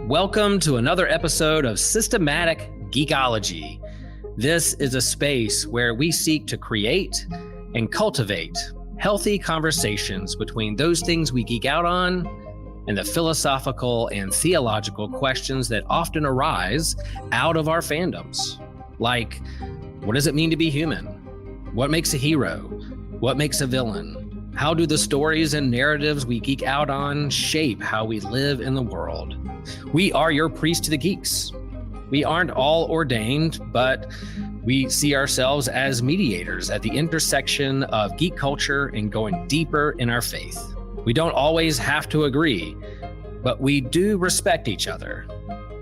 Welcome to another episode of Systematic Geekology. This is a space where we seek to create and cultivate healthy conversations between those things we geek out on and the philosophical and theological questions that often arise out of our fandoms. Like, what does it mean to be human? What makes a hero? What makes a villain? How do the stories and narratives we geek out on shape how we live in the world? We are your priest to the geeks. We aren't all ordained, but we see ourselves as mediators at the intersection of geek culture and going deeper in our faith. We don't always have to agree, but we do respect each other,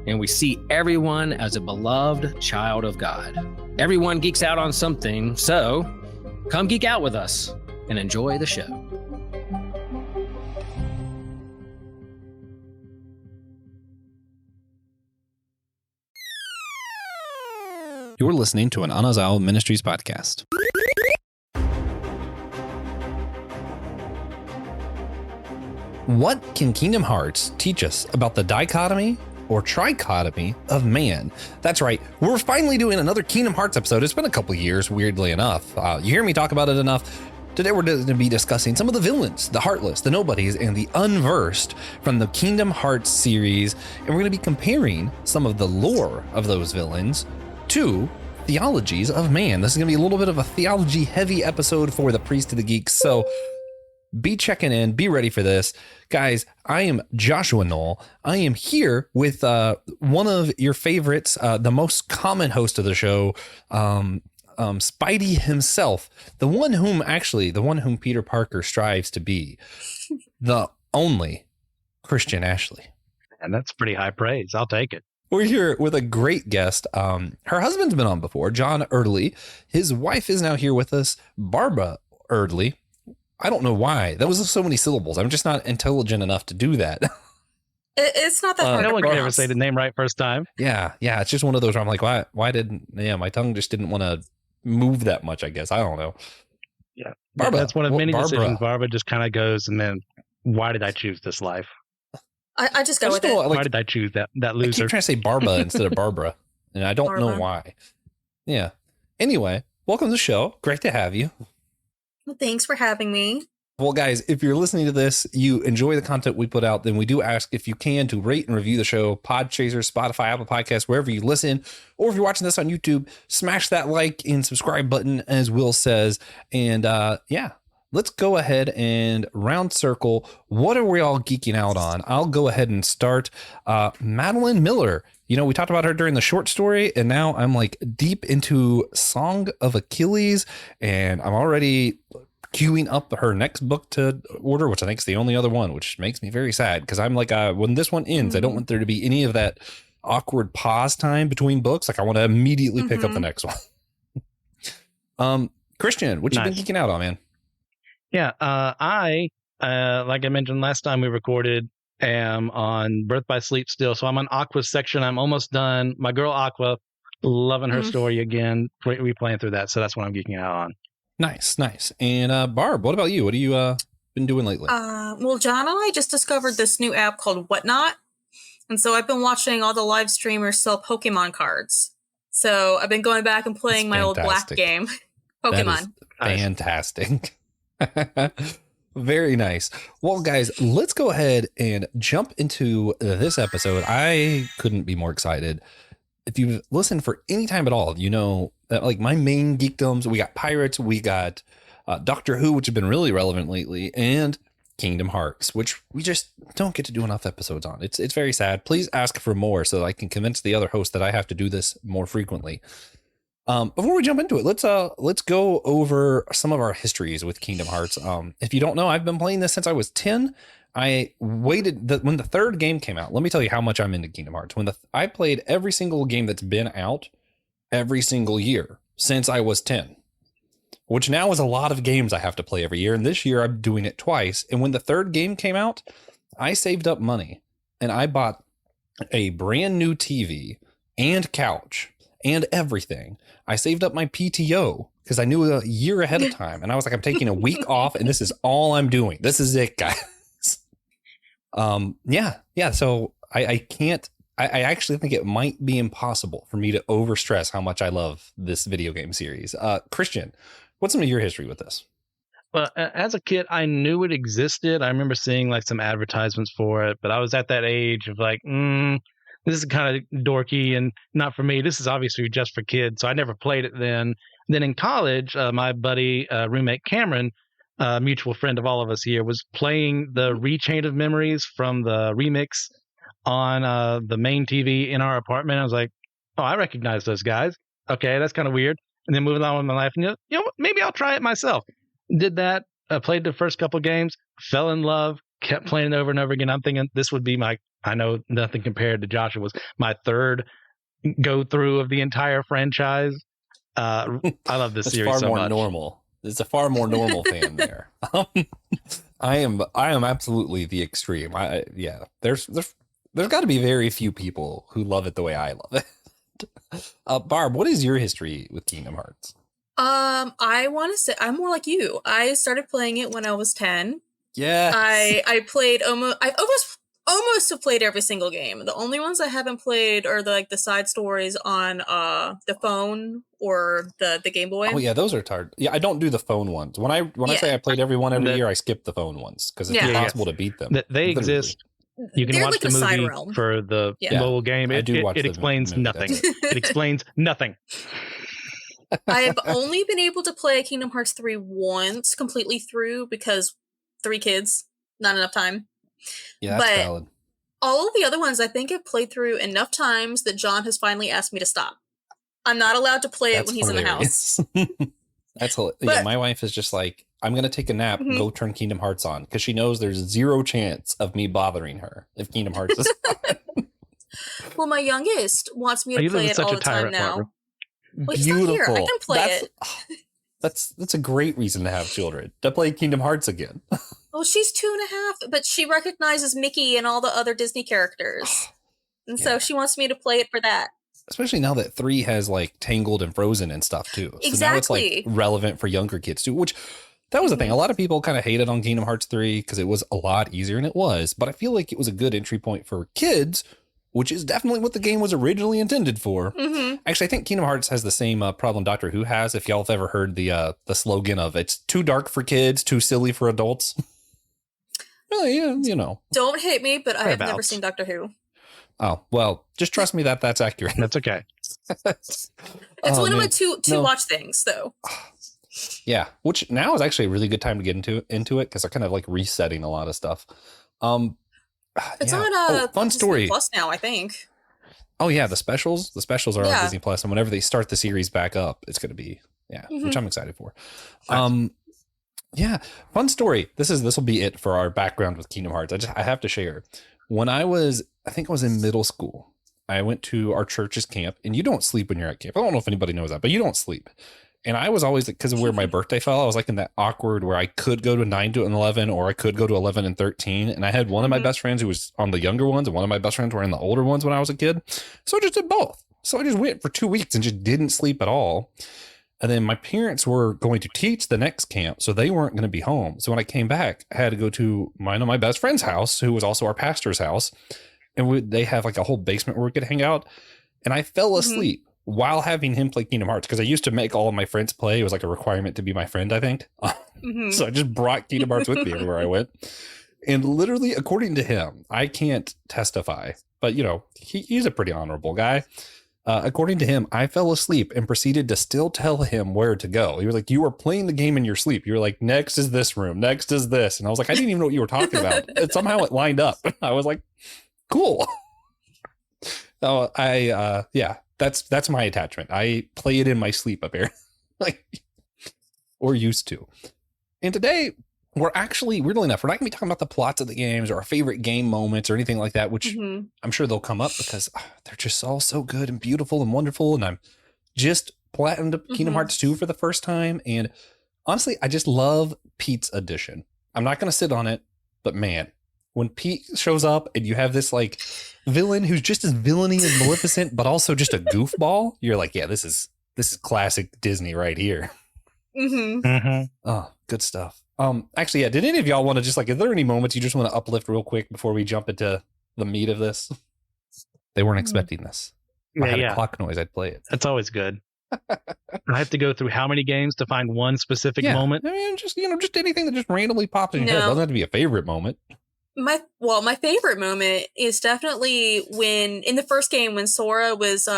and we see everyone as a beloved child of God. Everyone geeks out on something, so come geek out with us and enjoy the show. You're listening to an Anazao Ministries podcast. What can Kingdom Hearts teach us about the dichotomy or trichotomy of man? That's right, we're finally doing another Kingdom Hearts episode. It's been a couple years, weirdly enough. You hear me talk about it enough. Today we're going to be discussing some of the villains, the heartless, the nobodies, and the unversed from the Kingdom Hearts series. And we're going to be comparing some of the lore of those villains to theologies of man. This is going to be a little bit of a theology heavy episode for the Priest of the Geeks. So be checking in, be ready for this. Guys, I am Joshua Noel. I am here with one of your favorites, the most common host of the show, Spidey himself, the one whom Peter Parker strives to be, the only Christian Ashley. And that's pretty high praise. I'll take it. We're here with a great guest. Her husband's been on before, John Erdely. His wife is now here with us, Barbra Erdely. I don't know why. That was so many syllables. I'm just not intelligent enough to do that. It's not that hard. No one can ever say the name right first time. Yeah. It's just one of those where I'm like, my tongue just didn't want to move that much, I guess. I don't know. Yeah. Barbra, that's one of many decisions. Barbra just kind of goes, and then, why did I choose this life? I just go with it. Why did I choose that loser? I keep trying to say Barbra instead of Barbara, and I don't know why. Yeah. Anyway, welcome to the show. Great to have you. Well, thanks for having me. Well, guys, if you're listening to this, you enjoy the content we put out, then we do ask if you can to rate and review the show, Podchaser, Spotify, Apple Podcasts, wherever you listen. Or if you're watching this on YouTube, smash that like and subscribe button, as Will says. And let's go ahead and round circle. What are we all geeking out on? I'll go ahead and start. Madeline Miller. You know, we talked about her during the short story, and now I'm like deep into Song of Achilles, and I'm already queuing up her next book to order, which I think is the only other one, which makes me very sad because I'm like, when this one ends, I don't want there to be any of that awkward pause time between books. Like, I want to immediately pick up the next one. Christian, what you been geeking out on, man? Yeah, I like I mentioned last time we recorded, am on Birth by Sleep still, so I'm on Aqua's section. I'm almost done. My girl Aqua, loving her story again. Replaying through that, so that's what I'm geeking out on. Nice. And Barb, what about you? What have you been doing lately? Well, John and I just discovered this new app called Whatnot, and so I've been watching all the live streamers sell Pokemon cards. So I've been going back and playing my old black game, Pokemon. Fantastic. Very nice. Well, guys, let's go ahead and jump into this episode. I couldn't be more excited. If you've listened for any time at all, you know that like my main geekdoms, we got Pirates, we got Doctor Who, which have been really relevant lately, and Kingdom Hearts, which we just don't get to do enough episodes on. It's very sad. Please ask for more so that I can convince the other hosts that I have to do this more frequently. Before we jump into it, let's go over some of our histories with Kingdom Hearts. If you don't know, I've been playing this since I was 10. I waited when the third game came out. Let me tell you how much I'm into Kingdom Hearts. I played every single game that's been out every single year since I was 10, which now is a lot of games I have to play every year. And this year I'm doing it twice. And when the third game came out, I saved up money and I bought a brand new TV and couch and everything. I saved up my PTO because I knew a year ahead of time. And I was like, I'm taking a week off and this is all I'm doing. This is it, guys. Yeah. So I can't. I actually think it might be impossible for me to overstress how much I love this video game series. Christian, what's some of your history with this? Well, as a kid, I knew it existed. I remember seeing like some advertisements for it, but I was at that age of like, this is kind of dorky and not for me. This is obviously just for kids. So I never played it then. Then in college, my buddy, roommate Cameron, mutual friend of all of us here, was playing the Rechain of Memories from the remix on the main TV in our apartment. I was like, oh, I recognize those guys. Okay, that's kind of weird. And then moving on with my life, and you know, maybe I'll try it myself. Did that. Played the first couple games, fell in love, kept playing it over and over again. I'm thinking this would be I know nothing compared to Joshua's, my third go through of the entire franchise. I love this series far so more much. Normal. It's a far more normal fan there. I am absolutely the extreme. There's got to be very few people who love it the way I love it. Barb, what is your history with Kingdom Hearts? I want to say I'm more like you. I started playing it when I was 10. Yeah. I played almost have played every single game. The only ones I haven't played are the side stories on the phone or the Game Boy. Oh yeah, those are tired. Yeah, I don't do the phone ones. When I say I played every year, I skip the phone ones because it's impossible to beat them. They exist. You can watch the movie for the mobile game. It explains nothing. It explains nothing. I've only been able to play Kingdom Hearts 3 once completely through because 3 kids, not enough time. Yeah, that's valid. All of the other ones I think I've played through enough times that John has finally asked me to stop. I'm not allowed to play it when he's hilarious. in the house. That's hilarious. Yeah, my wife is just like, I'm going to take a nap and go turn Kingdom Hearts on because she knows there's zero chance of me bothering her if Kingdom Hearts is on. Well, my youngest wants me to play it all the time now. Barbara. Well, he's not here. I can play it. That's a great reason to have children, to play Kingdom Hearts again. Well, she's 2.5, but she recognizes Mickey and all the other Disney characters. And so she wants me to play it for that. Especially now that 3 has like Tangled and Frozen and stuff too. So now it's like relevant for younger kids too, which that was the thing. A lot of people kind of hated on Kingdom Hearts 3 because it was a lot easier, and it was, but I feel like it was a good entry point for kids, which is definitely what the game was originally intended for. Actually, I think Kingdom Hearts has the same problem Doctor Who has. If y'all have ever heard the slogan of it's too dark for kids, too silly for adults. Well, yeah, you know. Don't hate me, but I have never seen Doctor Who. Oh, well, just trust me that's accurate. That's okay. It's one of my two watch things, though. Yeah, which now is actually a really good time to get into it because they're kind of like resetting a lot of stuff. It's on fun story. Disney Plus now, I think. Oh yeah, the specials are on Disney Plus, and whenever they start the series back up, it's going to be which I'm excited for. Yeah, fun story. This will be it for our background with Kingdom Hearts. I have to share. When I think I was in middle school, I went to our church's camp, and you don't sleep when you're at camp. I don't know if anybody knows that, but you don't sleep. And I was always, because of where my birthday fell, I was like in that awkward where I could go to 9 to 11 or I could go to 11 and 13. And I had one of my best friends who was on the younger ones and one of my best friends were in the older ones when I was a kid. So I just did both. So I just went for 2 weeks and just didn't sleep at all. And then my parents were going to teach the next camp, so they weren't going to be home. So when I came back, I had to go to one of my best friend's house, who was also our pastor's house. And they have like a whole basement where we could hang out. And I fell asleep while having him play Kingdom Hearts, because I used to make all of my friends play. It was like a requirement to be my friend, I think. So I just brought Kingdom Hearts with me everywhere I went. And literally, according to him, I can't testify, but you know, he's a pretty honorable guy. According to him, I fell asleep and proceeded to still tell him where to go. He was like, you were playing the game in your sleep. You were like, next is this room, next is this. And I was like, I didn't even know what you were talking about. And somehow it lined up. I was like, cool. So that's my attachment. I play it in my sleep up here, or used to. And today, weirdly enough, we're not going to be talking about the plots of the games or our favorite game moments or anything like that, which I'm sure they'll come up because they're just all so good and beautiful and wonderful. And I'm just platinumed Kingdom Hearts 2 for the first time. And honestly, I just love Pete's edition. I'm not going to sit on it, but man, when Pete shows up and you have this like villain who's just as villainy as Maleficent, but also just a goofball, you're like, yeah, this is classic Disney right here. Oh, good stuff. Actually, yeah. Did any of y'all want to just like? Is there any moments you just want to uplift real quick before we jump into the meat of this? They weren't expecting this. If I had a clock noise, I'd play it. That's always good. I have to go through how many games to find one specific moment? I mean, just anything that just randomly pops in your head. It doesn't have to be a favorite moment. My favorite moment is definitely when in the first game when Sora was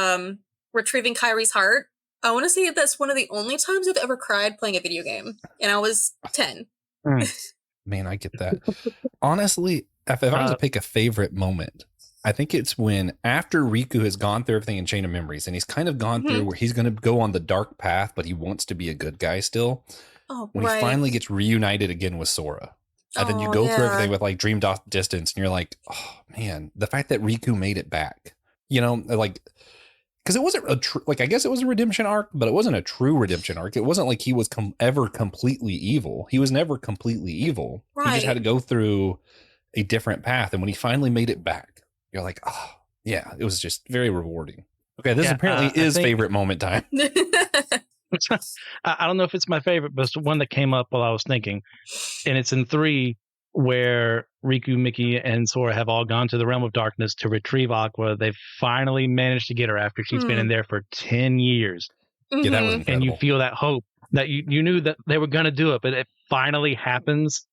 retrieving Kyrie's heart. I want to say that's one of the only times I've ever cried playing a video game, and I was 10. Man, I get that. Honestly, if I was to pick a favorite moment, I think it's when after Riku has gone through everything in Chain of Memories, and he's kind of gone through where he's going to go on the dark path, but he wants to be a good guy still. When he finally gets reunited again with Sora. And then you go through everything with like Dream Distance, and you're like, oh man, the fact that Riku made it back, like, because it wasn't I guess it was a redemption arc, but it wasn't a true redemption arc. It wasn't like he was ever completely evil. He was never completely evil. Right. He just had to go through a different path. And when he finally made it back, you're like, oh yeah, it was just very rewarding. Okay, this apparently is favorite moment time. I don't know if it's my favorite, but it's one that came up while I was thinking. And it's in 3, where Riku, Mickey, and Sora have all gone to the Realm of Darkness to retrieve Aqua. They've finally managed to get her after she's been in there for 10 years. Yeah, that was incredible. And you feel that hope that you knew that they were going to do it, but it finally happens.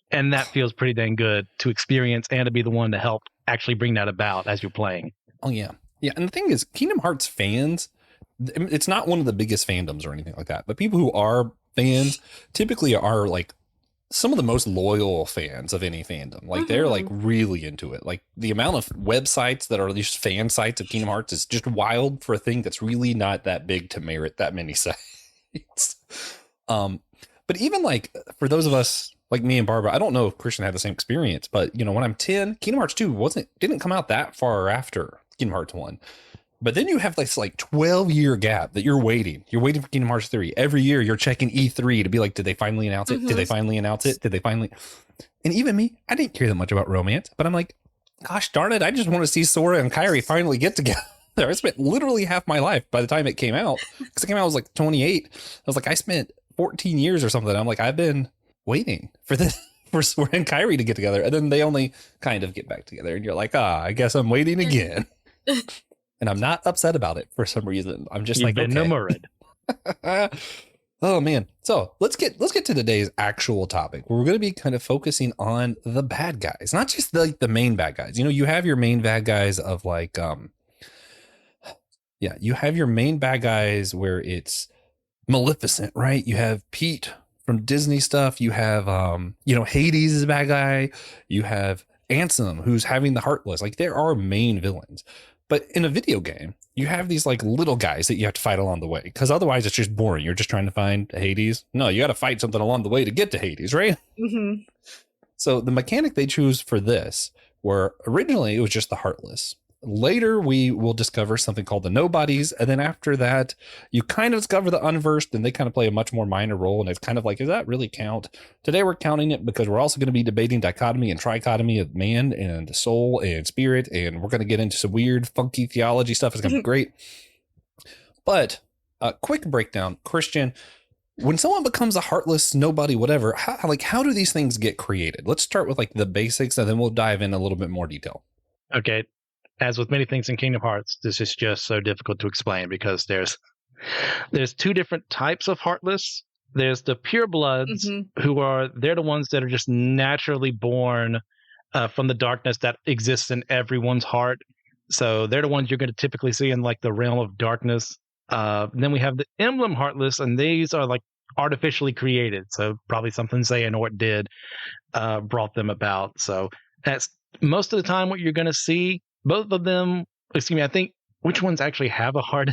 And that feels pretty dang good to experience and to be the one to help actually bring that about as you're playing. Oh, yeah. Yeah, and the thing is, Kingdom Hearts fans, it's not one of the biggest fandoms or anything like that, but people who are fans typically are like some of the most loyal fans of any fandom. Like they're like really into it. Like the amount of websites that are these fan sites of Kingdom Hearts is just wild for a thing that's really not that big to merit that many sites. But even like for those of us like me and Barbara, I don't know if Christian had the same experience, but when I'm 10, Kingdom Hearts 2 didn't come out that far after Kingdom Hearts 1. But then you have this like 12-year gap that you're waiting. You're waiting for Kingdom Hearts 3. Every year you're checking E3 to be like, did they finally announce it? Did they finally announce it? Did they finally? And even me, I didn't care that much about romance, but I'm like, gosh darn it, I just want to see Sora and Kairi finally get together. I spent literally half my life by the time it came out. Because it came out, I was like 28. I was like, I spent 14 years or something. I'm like, I've been waiting for this. For Sora and Kairi to get together. And then they only kind of get back together. And you're like, I guess I'm waiting again. And I'm not upset about it for some reason. I'm just like, okay. Oh man. So let's get to today's actual topic. We're going to be kind of focusing on the bad guys, not just the main bad guys. You have your main bad guys of like, you have your main bad guys where it's Maleficent, right? You have Pete from Disney stuff. You have, Hades is a bad guy. You have Ansem, who's having the Heartless. Like there are main villains. But in a video game, you have these like little guys that you have to fight along the way, because otherwise it's just boring. You're just trying to find Hades. No, you got to fight something along the way to get to Hades, right? Mm-hmm. So the mechanic they choose for this, where originally it was just the Heartless. Later, we will discover something called the Nobodies. And then after that, you kind of discover the Unversed, and they kind of play a much more minor role. And it's kind of like, does that really count? Today, we're counting it because we're also going to be debating dichotomy and trichotomy of man and soul and spirit. And we're going to get into some weird, funky theology stuff. It's going to be great. But a quick breakdown, Christian, when someone becomes a Heartless, nobody, whatever, how do these things get created? Let's start with like the basics, and then we'll dive in a little bit more detail. Okay. As with many things in Kingdom Hearts, this is just so difficult to explain because there's 2 different types of Heartless. There's the purebloods they're the ones that are just naturally born from the darkness that exists in everyone's heart. So they're the ones you're going to typically see in like the realm of darkness. Then we have the emblem Heartless, and these are like artificially created. So probably something Xehanort did brought them about. So that's most of the time what you're going to see. Both of them, I think, which ones actually have a heart?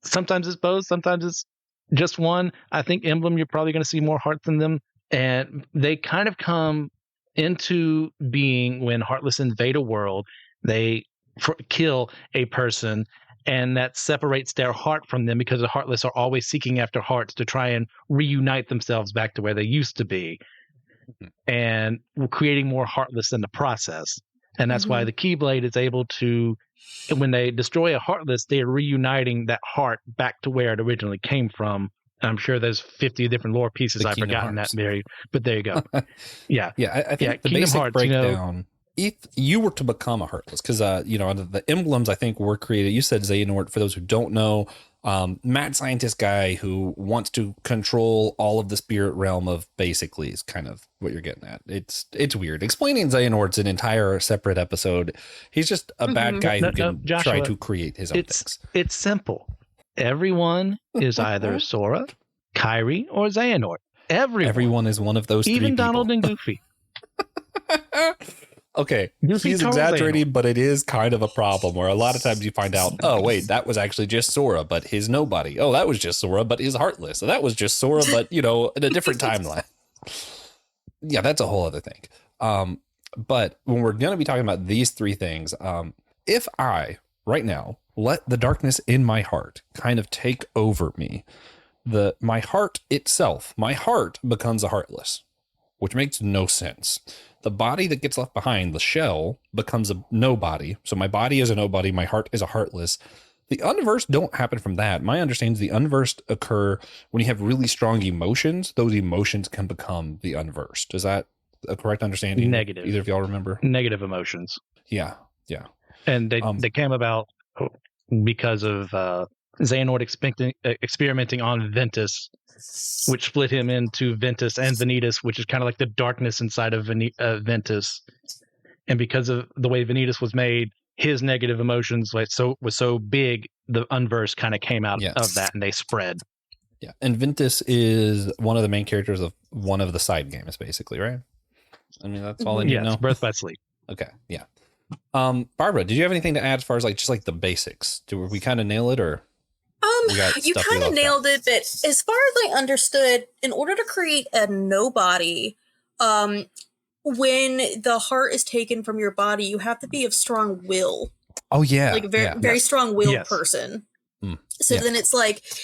Sometimes it's both, sometimes it's just one. I think Emblem, you're probably going to see more hearts in them. And they kind of come into being when Heartless invade a world. They kill a person, and that separates their heart from them because the Heartless are always seeking after hearts to try and reunite themselves back to where they used to be. And we're creating more Heartless in the process. And that's why the Keyblade is able to, when they destroy a Heartless, they're reuniting that heart back to where it originally came from I'm sure there's 50 different lore pieces I've forgotten that, Mary. But there you go. Yeah. I think the Kingdom basic Hearts, breakdown, if you were to become a Heartless, because, the emblems, I think, were created. You said Xehanort, for those who don't know, mad scientist guy who wants to control all of the spirit realm of, basically, is kind of what you're getting at. It's weird. Explaining Xehanort's an entire separate episode. He's just a bad guy who can Joshua, try to create his own things. It's simple. Everyone is either Sora, Kairi, or Xehanort. Everyone is one of those three people. Even Donald and Goofy. Okay, he's exaggerating, but it is kind of a problem where a lot of times you find out, oh, wait, that was actually just Sora, but his nobody. Oh, that was just Sora, but his Heartless. So that was just Sora, but, in a different timeline. Yeah, that's a whole other thing. But when we're going to be talking about these three things, if I, right now, let the darkness in my heart kind of take over me, my heart itself, my heart becomes a Heartless, which makes no sense. The body that gets left behind, the shell, becomes a nobody. So my body is a nobody. My heart is a Heartless. The unversed don't happen from that. My understanding is the unversed occur when you have really strong emotions. Those emotions can become the unversed. Is that a correct understanding? Negative. Either of y'all remember? Negative emotions. Yeah. And they came about because of Xehanort experimenting on Ventus, which split him into Ventus and Vanitas, which is kind of like the darkness inside of Ventus. And because of the way Vanitas was made, his negative emotions was so big, the unverse kind of came out of that, and they spread. Yeah, and Ventus is one of the main characters of one of the side games, basically, right? I mean, that's all I need to know. Yes, Birth by Sleep. Okay, yeah. Barbara, did you have anything to add as far as just the basics? Did we kind of nail it, or? You kind of nailed it, but as far as I understood, in order to create a nobody, when the heart is taken from your body, you have to be of strong will. Oh yeah, like a very strong-willed person. So then it's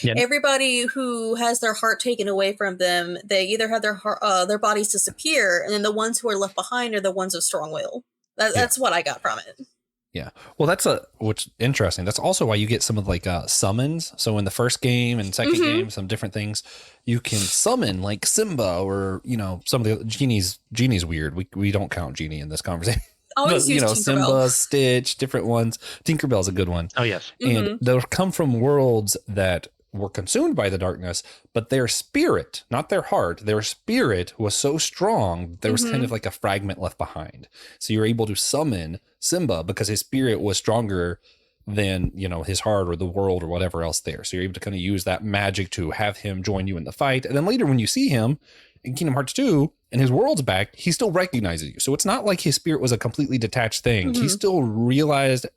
everybody who has their heart taken away from them, they either have their bodies disappear, and then the ones who are left behind are the ones of strong will. That's what I got from it. Yeah. Well, which interesting. That's also why you get some of summons. So in the first game and second game, some different things, you can summon like Simba or, some of the Genie's weird. We don't count Genie in this conversation. Always use Tinkerbell. Simba, Stitch, different ones. Tinkerbell's a good one. Oh, yes. And they'll come from worlds that were consumed by the darkness, but their spirit, not their heart, their spirit was so strong, there was kind of like a fragment left behind. So you're able to summon Simba because his spirit was stronger than, his heart or the world or whatever else there. So you're able to kind of use that magic to have him join you in the fight. And then later when you see him in Kingdom Hearts 2 and his world's back, he still recognizes you. So it's not like his spirit was a completely detached thing. He still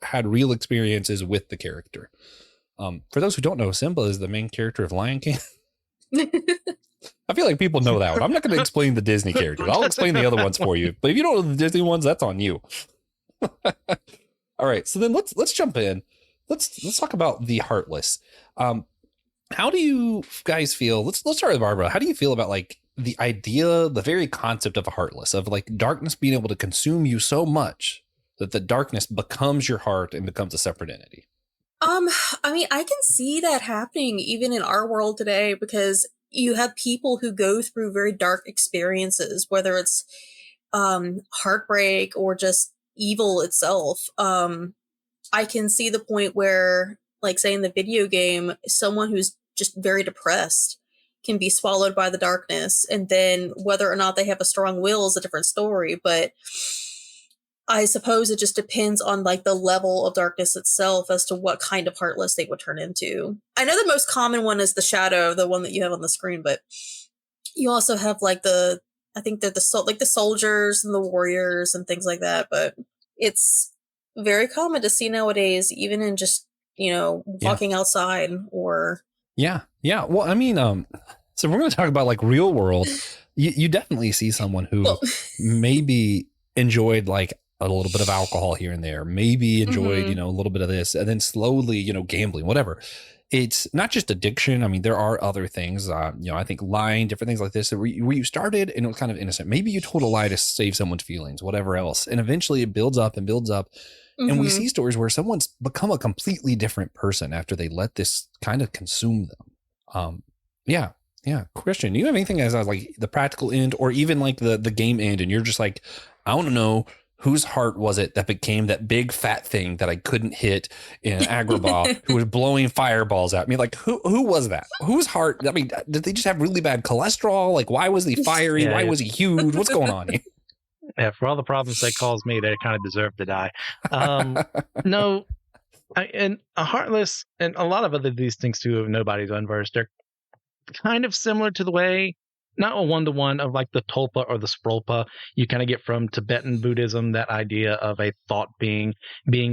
had real experiences with the character. For those who don't know, Simba is the main character of Lion King. I feel like people know that one. I'm not going to explain the Disney characters. I'll explain the other ones for you. But if you don't know the Disney ones, that's on you. All right. So then let's jump in. Let's talk about the Heartless. How do you guys feel? Let's start with Barbara. How do you feel about the idea, the very concept of a Heartless, of darkness being able to consume you so much that the darkness becomes your heart and becomes a separate entity? I mean, I can see that happening even in our world today, because you have people who go through very dark experiences, whether it's heartbreak or just evil itself. I can see the point where, say in the video game, someone who's just very depressed can be swallowed by the darkness, and then whether or not they have a strong will is a different story, but I suppose it just depends on the level of darkness itself as to what kind of Heartless they would turn into. I know the most common one is the Shadow, the one that you have on the screen, but you also have I think they're the soldiers and the warriors and things like that. But it's very common to see nowadays, even in just walking outside or. Yeah. Well, I mean, so we're going to talk about real world. You definitely see someone who maybe enjoyed a little bit of alcohol here and there, maybe enjoyed, a little bit of this, and then slowly, gambling, whatever. It's not just addiction. I mean, there are other things, I think lying, different things like this, where you started and it was kind of innocent. Maybe you told a lie to save someone's feelings, whatever else. And eventually it builds up and builds up. And we see stories where someone's become a completely different person after they let this kind of consume them. Yeah. Christian, do you have anything as like the practical end or even like the game end? And you're just like, I want to know whose heart was it that became that big fat thing that I couldn't hit in Agrabah who was blowing fireballs at me? Like, who was that? Whose heart? I mean, did they just have really bad cholesterol? Like, why was he fiery? Yeah, why was he huge? What's going on here? Yeah, for all the problems they caused me, they kind of deserve to die. No, and a Heartless and a lot of other these things too of Nobody's Unversed, they're kind of similar to the way, not a one-to-one of like the Tulpa or the Sprolpa you kind of get from Tibetan Buddhism, that idea of a thought being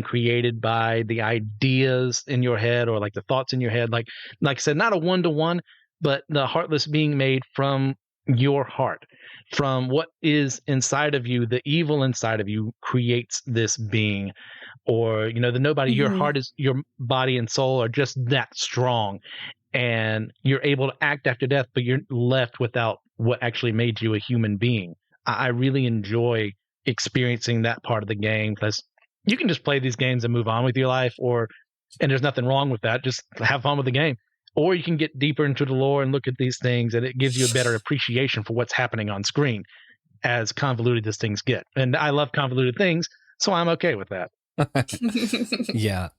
created by the ideas in your head or like the thoughts in your head. Like I said, not a one-to-one, but the Heartless being made from your heart, from what is inside of you. The evil inside of you creates this being. Or, the Nobody, your heart is, your body and soul are just that strong. And you're able to act after death, but you're left without what actually made you a human being. I really enjoy experiencing that part of the game, because you can just play these games and move on with your life, and there's nothing wrong with that. Just have fun with the game. Or you can get deeper into the lore and look at these things, and it gives you a better appreciation for what's happening on screen, as convoluted as things get. And I love convoluted things, so I'm okay with that. Yeah.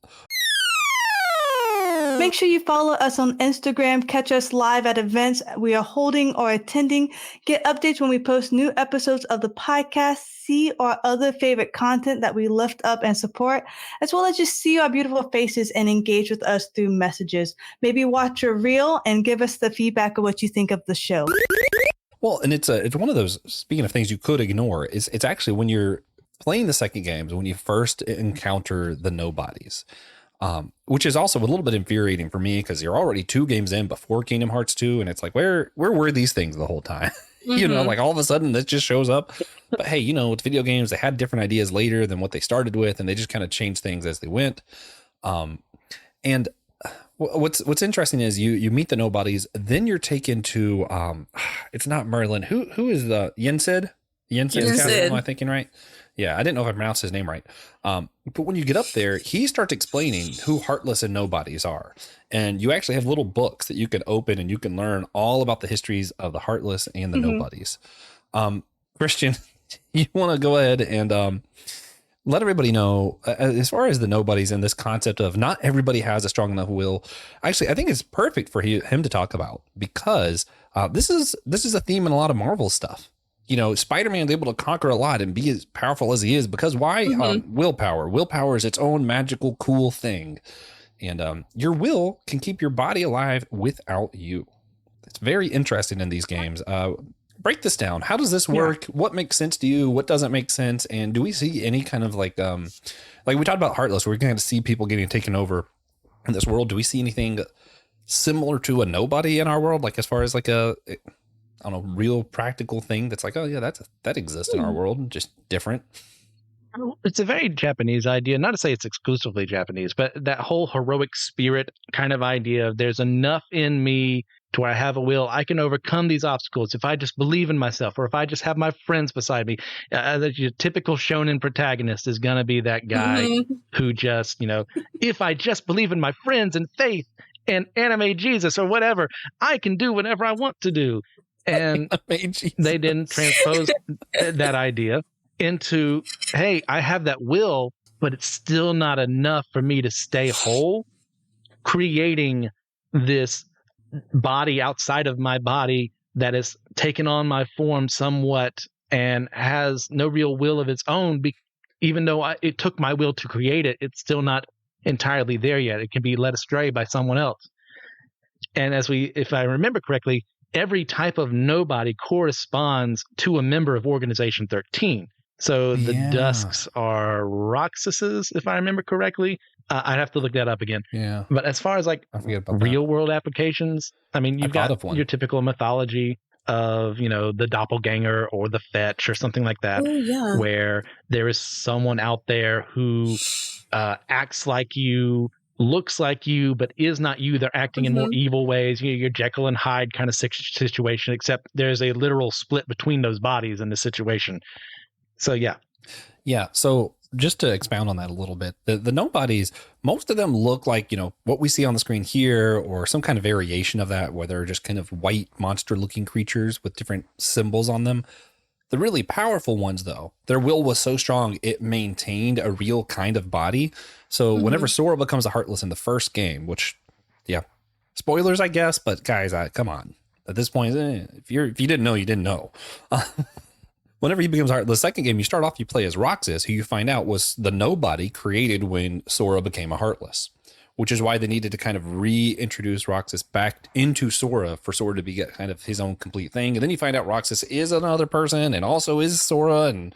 Make sure you follow us on Instagram, catch us live at events we are holding or attending, get updates when we post new episodes of the podcast, see our other favorite content that we lift up and support, as well as just see our beautiful faces and engage with us through messages. Maybe watch a reel and give us the feedback of what you think of the show. Well, and it's one of those, speaking of things you could ignore, it's actually when you're playing the second games, when you first encounter the Nobodies. Which is also a little bit infuriating for me because you're already 2 games in before Kingdom Hearts 2. And it's like, where were these things the whole time? Like all of a sudden this just shows up. But hey, with video games, they had different ideas later than what they started with. And they just kind of changed things as they went. And what's interesting is you meet the Nobodies, then you're taken to, it's not Merlin. Who is the Yensid? Yensid. Am I thinking right? Yeah, I didn't know if I pronounced his name right. But when you get up there, he starts explaining who Heartless and Nobodies are. And you actually have little books that you can open and you can learn all about the histories of the Heartless and the Nobodies. Christian, you want to go ahead and let everybody know, as far as the Nobodies and this concept of not everybody has a strong enough will. Actually, I think it's perfect for him to talk about, because this is a theme in a lot of Marvel stuff. Spider-Man's able to conquer a lot and be as powerful as he is because why? Willpower. Willpower is its own magical, cool thing. And your will can keep your body alive without you. It's very interesting in these games. Break this down. How does this work? Yeah. What makes sense to you? What doesn't make sense? And do we see any kind of like we talked about Heartless, where we're going to see people getting taken over in this world. Do we see anything similar to a Nobody in our world? Like as far as like real practical thing that's like, oh yeah, that exists in our world, just different. It's a very Japanese idea. Not to say it's exclusively Japanese, but that whole heroic spirit kind of idea of there's enough in me to where I have a will. I can overcome these obstacles if I just believe in myself, or if I just have my friends beside me. Your typical shonen protagonist is going to be that guy who just, if I just believe in my friends and faith and anime Jesus or whatever, I can do whatever I want to do. And they didn't transpose that idea into, hey, I have that will, but it's still not enough for me to stay whole, creating this body outside of my body that has taken on my form somewhat and has no real will of its own. Even though it took my will to create it, it's still not entirely there yet. It can be led astray by someone else. And if I remember correctly, every type of Nobody corresponds to a member of Organization 13. So the Dusks are Roxases, if I remember correctly. I'd have to look that up again. Yeah. But as far as like real world applications, I mean, you've got your typical mythology of, the doppelganger or the fetch or something like that, where there is someone out there who acts like you, looks like you, but is not you. They're acting in more evil ways. Your Jekyll and Hyde kind of situation, except there's a literal split between those bodies in the situation. So, yeah. Yeah. So just to expound on that a little bit, the nobodies, most of them look like, what we see on the screen here, or some kind of variation of that, where they're just kind of white monster looking creatures with different symbols on them. The really powerful ones, though, their will was so strong, it maintained a real kind of body. So whenever Sora becomes a Heartless in the first game, which, yeah, spoilers, I guess, but guys, come on. At this point, if you didn't know, you didn't know. Whenever he becomes Heartless, the second game, you start off, you play as Roxas, who you find out was the nobody created when Sora became a Heartless, which is why they needed to kind of reintroduce Roxas back into Sora for Sora to be kind of his own complete thing. And then you find out Roxas is another person and also is Sora. And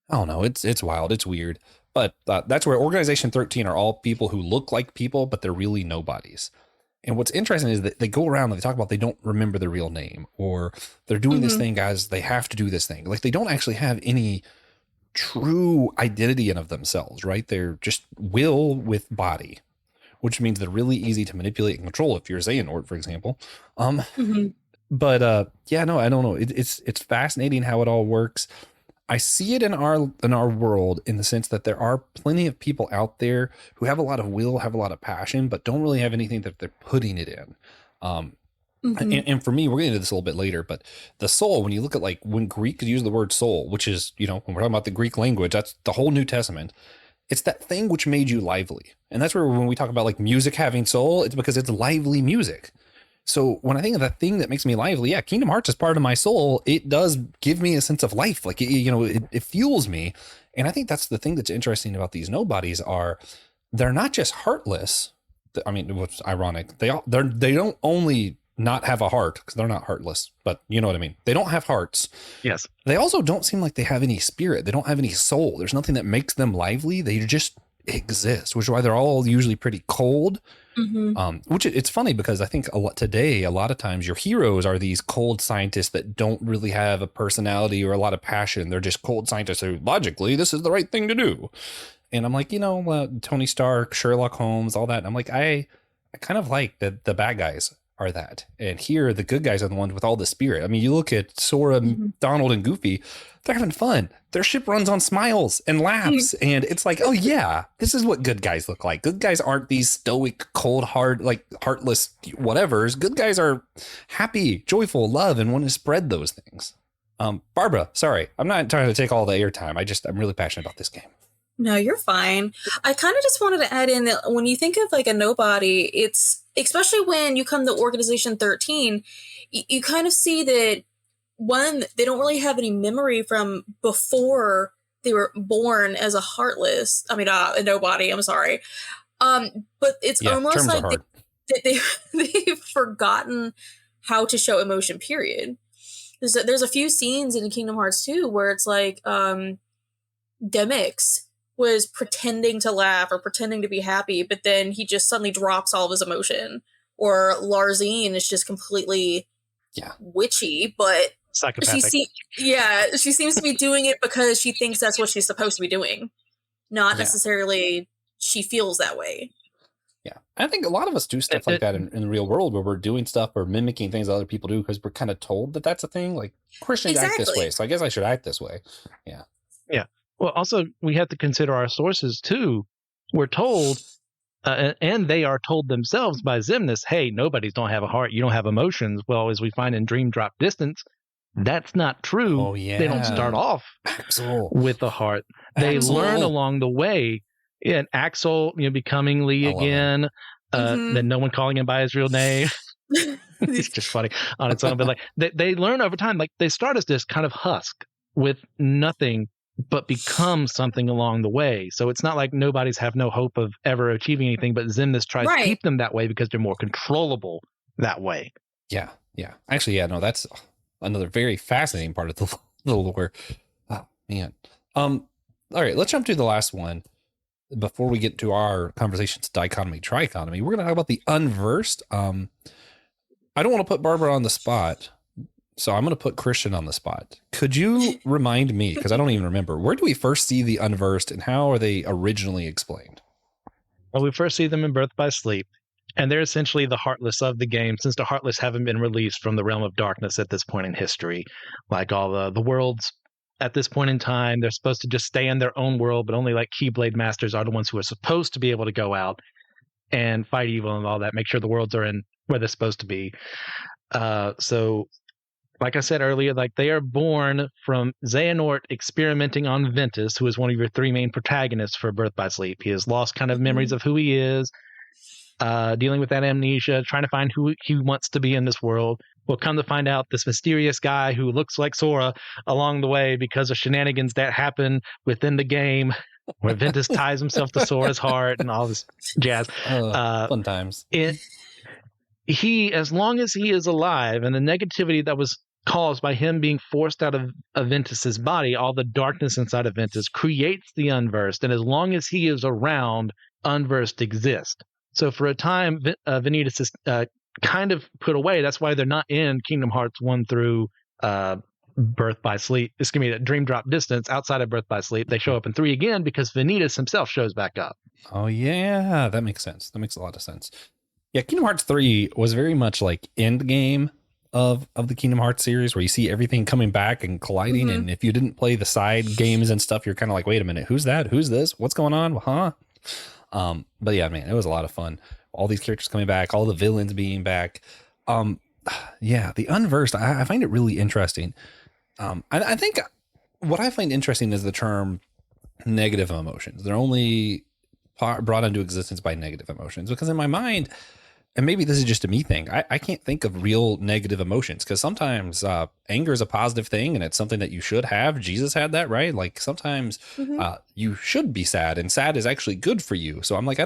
I don't know, it's wild. It's weird. But that's where Organization 13 are all people who look like people, but they're really nobodies. And what's interesting is that they go around and they talk about they don't remember their real name, or they're doing this thing, guys. They have to do this thing. Like, they don't actually have any true identity in of themselves, right? They're just will with body, which means they're really easy to manipulate and control if you're Xehanort, for example. But yeah, no, I don't know. It's fascinating how it all works. I see it in our world in the sense that there are plenty of people out there who have a lot of will, have a lot of passion, but don't really have anything that they're putting it in. And for me, we're getting into this a little bit later, but the soul, when you look at like when Greek use the word soul, which is, when we're talking about the Greek language, that's the whole New Testament. It's that thing which made you lively. And that's where when we talk about like music having soul, it's because it's lively music. So when I think of that thing that makes me lively, yeah, Kingdom Hearts is part of my soul. It does give me a sense of life. Like, it fuels me. And I think that's the thing that's interesting about these nobodies are they're not just heartless. I mean, what's ironic. They don't only not have a heart because they're not heartless, but you know what I mean? They don't have hearts. Yes. They also don't seem like they have any spirit. They don't have any soul. There's nothing that makes them lively. They just exist, which is why they're all usually pretty cold. Which it's funny because I think a lot of times your heroes are these cold scientists that don't really have a personality or a lot of passion. They're just cold scientists who logically this is the right thing to do. And I'm like, Tony Stark, Sherlock Holmes, all that. And I'm like, I kind of like that the bad guys are that. And here the good guys are the ones with all the spirit. I mean, you look at Sora, Donald, and Goofy, they're having fun. Their ship runs on smiles and laughs. And it's like, oh yeah, this is what good guys look like. Good guys aren't these stoic, cold, hard, like heartless whatevers. Good guys are happy, joyful, love, and want to spread those things. Barbara, sorry, I'm not trying to take all the airtime. I'm really passionate about this game. No, you're fine. I kind of just wanted to add in that when you think of like a nobody, it's especially when you come to Organization 13, you kind of see that one, they don't really have any memory from before they were born as a heartless. I mean, a nobody. I'm sorry. But it's almost like they've forgotten how to show emotion, period. There's a few scenes in Kingdom Hearts 2 where it's like Demix was pretending to laugh or pretending to be happy, but then he just suddenly drops all of his emotion. Or Larzine is just completely witchy, but psychopathic. She seems to be doing it because she thinks that's what she's supposed to be doing, not necessarily she feels that way. Yeah, I think a lot of us do stuff like that in the real world, where we're doing stuff or mimicking things that other people do because we're kind of told that that's a thing. Like, Christians act this way, so I guess I should act this way. Yeah. Yeah. Well, also, we have to consider our sources, too. We're told, and they are told themselves by Xemnas, hey, nobodies don't have a heart. You don't have emotions. Well, as we find in Dream Drop Distance, that's not true. Oh, yeah. They don't start off with a heart. They learn along the way. Yeah, and Axel, becoming Lee again, then no one calling him by his real name. It's just funny on its own. But like they learn over time. Like, they start as this kind of husk with nothing, but become something along the way. So it's not like nobodies have no hope of ever achieving anything, but Xemnas tries to keep them that way because they're more controllable that way. Yeah. Actually, no, that's another very fascinating part of the lore. Oh, man. All right, let's jump to the last one. Before we get to our conversations, dichotomy, trichotomy, we're going to talk about the unversed. I don't want to put Barbara on the spot, so I'm going to put Christian on the spot. Could you remind me, because I don't even remember, where do we first see the unversed and how are they originally explained? Well, we first see them in Birth by Sleep, and they're essentially the Heartless of the game, since the Heartless haven't been released from the realm of darkness at this point in history. Like all the worlds at this point in time. They're supposed to just stay in their own world, but only like Keyblade Masters are the ones who are supposed to be able to go out and fight evil and all that, make sure the worlds are in where they're supposed to be. So like I said earlier, like they are born from Xehanort experimenting on Ventus, who is one of your three main protagonists for Birth by Sleep. He has lost kind of memories of who he is, dealing with that amnesia, trying to find who he wants to be in this world. We'll come to find out this mysterious guy who looks like Sora along the way because of shenanigans that happen within the game, where Ventus ties himself to Sora's heart and all this jazz. Fun times. He, as long as he is alive, and the negativity that was caused by him being forced out of Ventus's body, all the darkness inside of Ventus creates the Unversed, and as long as he is around, Unversed exists. So for a time, Vanitas is kind of put away. That's why they're not in Kingdom Hearts 1 through Birth by Sleep. It's going to be a Dream Drop Distance outside of Birth by Sleep. They show up in 3 again because Vanitas himself shows back up. Oh, yeah. That makes sense. That makes a lot of sense. Yeah, Kingdom Hearts 3 was very much like end game of the Kingdom Hearts series, where you see everything coming back and colliding. And if you didn't play the side games and stuff, you're kind of like, wait a minute, who's that? Who's this? What's going on? Huh? But yeah, man, it was a lot of fun. All these characters coming back, all the villains being back. Yeah, the Unversed, I find it really interesting. I think what I find interesting is the term negative emotions. They're only brought into existence by negative emotions, because in my mind, and maybe this is just a me thing, I can't think of real negative emotions, because sometimes anger is a positive thing and it's something that you should have. Jesus had that, right? Like sometimes you should be sad, and sad is actually good for you. So I'm like,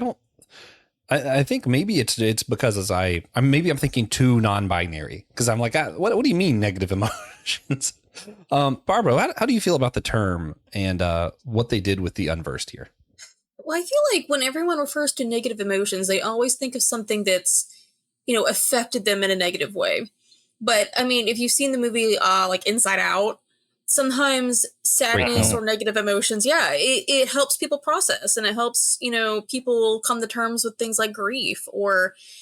I think maybe it's because I'm thinking too non-binary, because I'm like, what do you mean negative emotions? Barbara, how do you feel about the term and what they did with the Unversed here? Well, I feel like when everyone refers to negative emotions, they always think of something that's, affected them in a negative way. But, I mean, if you've seen the movie, like Inside Out, sometimes sadness or negative emotions, it helps people process, and it helps, people come to terms with things like grief.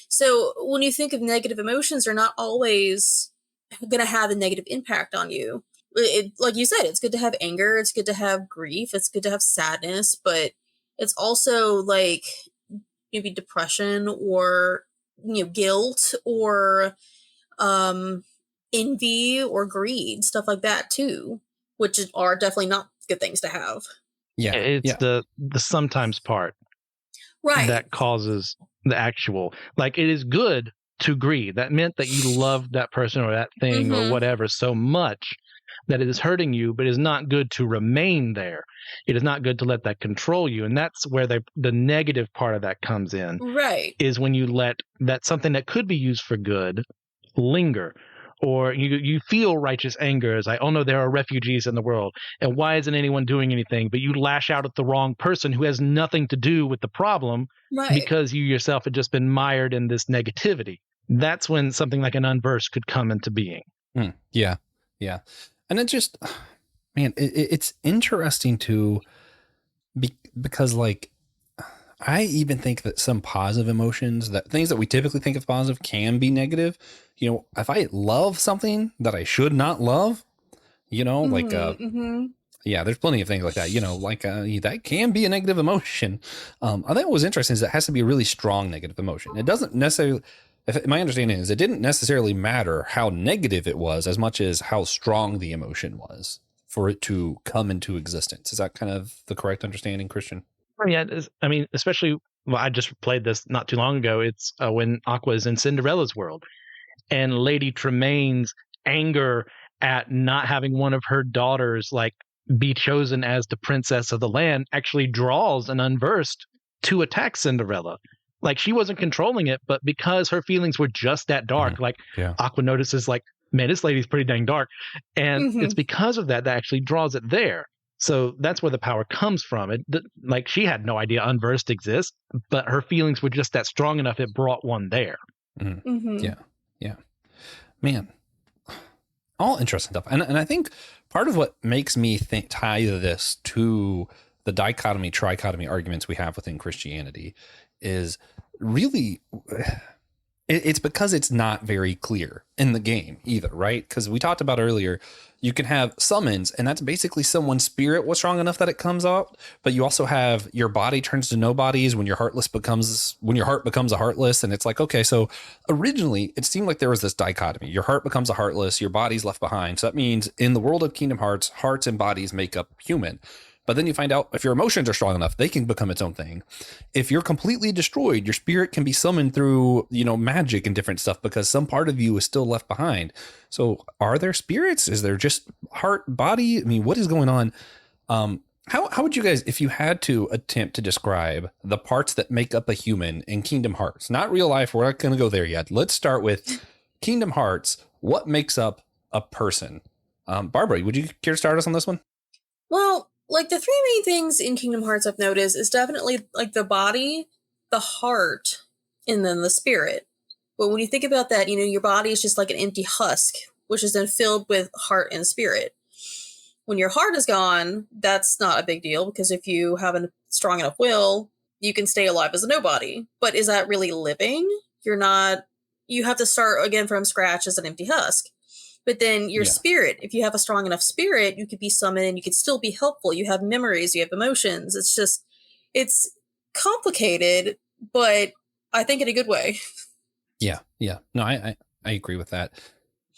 So when you think of negative emotions, they're not always going to have a negative impact on you. Like you said, it's good to have anger, it's good to have grief, it's good to have sadness, but it's also like maybe depression or guilt or envy or greed, stuff like that too, which are definitely not good things to have. Yeah, it's the sometimes part, right, that causes the actual. Like, it is good to grieve. That meant that you loved that person or that thing or whatever so much that it is hurting you, but it is not good to remain there. It is not good to let that control you. And that's where the negative part of that comes in. Right. Is when you let that something that could be used for good linger. Or you feel righteous anger as oh no, there are refugees in the world. And why isn't anyone doing anything? But you lash out at the wrong person who has nothing to do with the problem, because you yourself had just been mired in this negativity. That's when something like an Unversed could come into being. Yeah. And it just, man, it's interesting because like, I even think that some positive emotions, that things that we typically think of positive, can be negative. If I love something that I should not love, like, there's plenty of things like that, that can be a negative emotion. I think what was interesting is it has to be a really strong negative emotion. It doesn't necessarily, my understanding is it didn't necessarily matter how negative it was as much as how strong the emotion was for it to come into existence. Is that kind of the correct understanding, Christian? Yeah, I mean, especially, I just played this not too long ago. It's when Aqua is in Cinderella's world, and Lady Tremaine's anger at not having one of her daughters be chosen as the princess of the land actually draws an Unversed to attack Cinderella. Like, she wasn't controlling it, but because her feelings were just that dark, Aqua notices, man, this lady's pretty dang dark. And it's because of that actually draws it there. So that's where the power comes from. She had no idea Unversed exists, but her feelings were just that strong enough, it brought one there. Yeah. Man, all interesting stuff. And I think part of what makes me tie this to the dichotomy, trichotomy arguments we have within Christianity is really, It's because it's not very clear in the game either, right? Because we talked about earlier, you can have summons, and that's basically someone's spirit was strong enough that it comes out. But you also have your body turns to nobodies when your heart becomes a heartless. And it's like, okay, so originally it seemed like there was this dichotomy. Your heart becomes a heartless, your body's left behind. So that means in the world of Kingdom Hearts, hearts and bodies make up human. But then you find out if your emotions are strong enough, they can become its own thing. If you're completely destroyed, your spirit can be summoned through, magic and different stuff because some part of you is still left behind. So are there spirits? Is there just heart, body? I mean, what is going on? How would you guys, if you had to attempt to describe the parts that make up a human in Kingdom Hearts, not real life, we're not going to go there yet. Let's start with Kingdom Hearts. What makes up a person? Barbara, would you care to start us on this one? Well, like the three main things in Kingdom Hearts I've noticed is definitely like the body, the heart, and then the spirit. But when you think about that, your body is just like an empty husk, which is then filled with heart and spirit. When your heart is gone, that's not a big deal because if you have a strong enough will, you can stay alive as a nobody. But is that really living? You have to start again from scratch as an empty husk. But then your spirit, if you have a strong enough spirit, you could be summoned and you could still be helpful. You have memories, you have emotions. It's complicated, but I think in a good way. Yeah. No, I agree with that.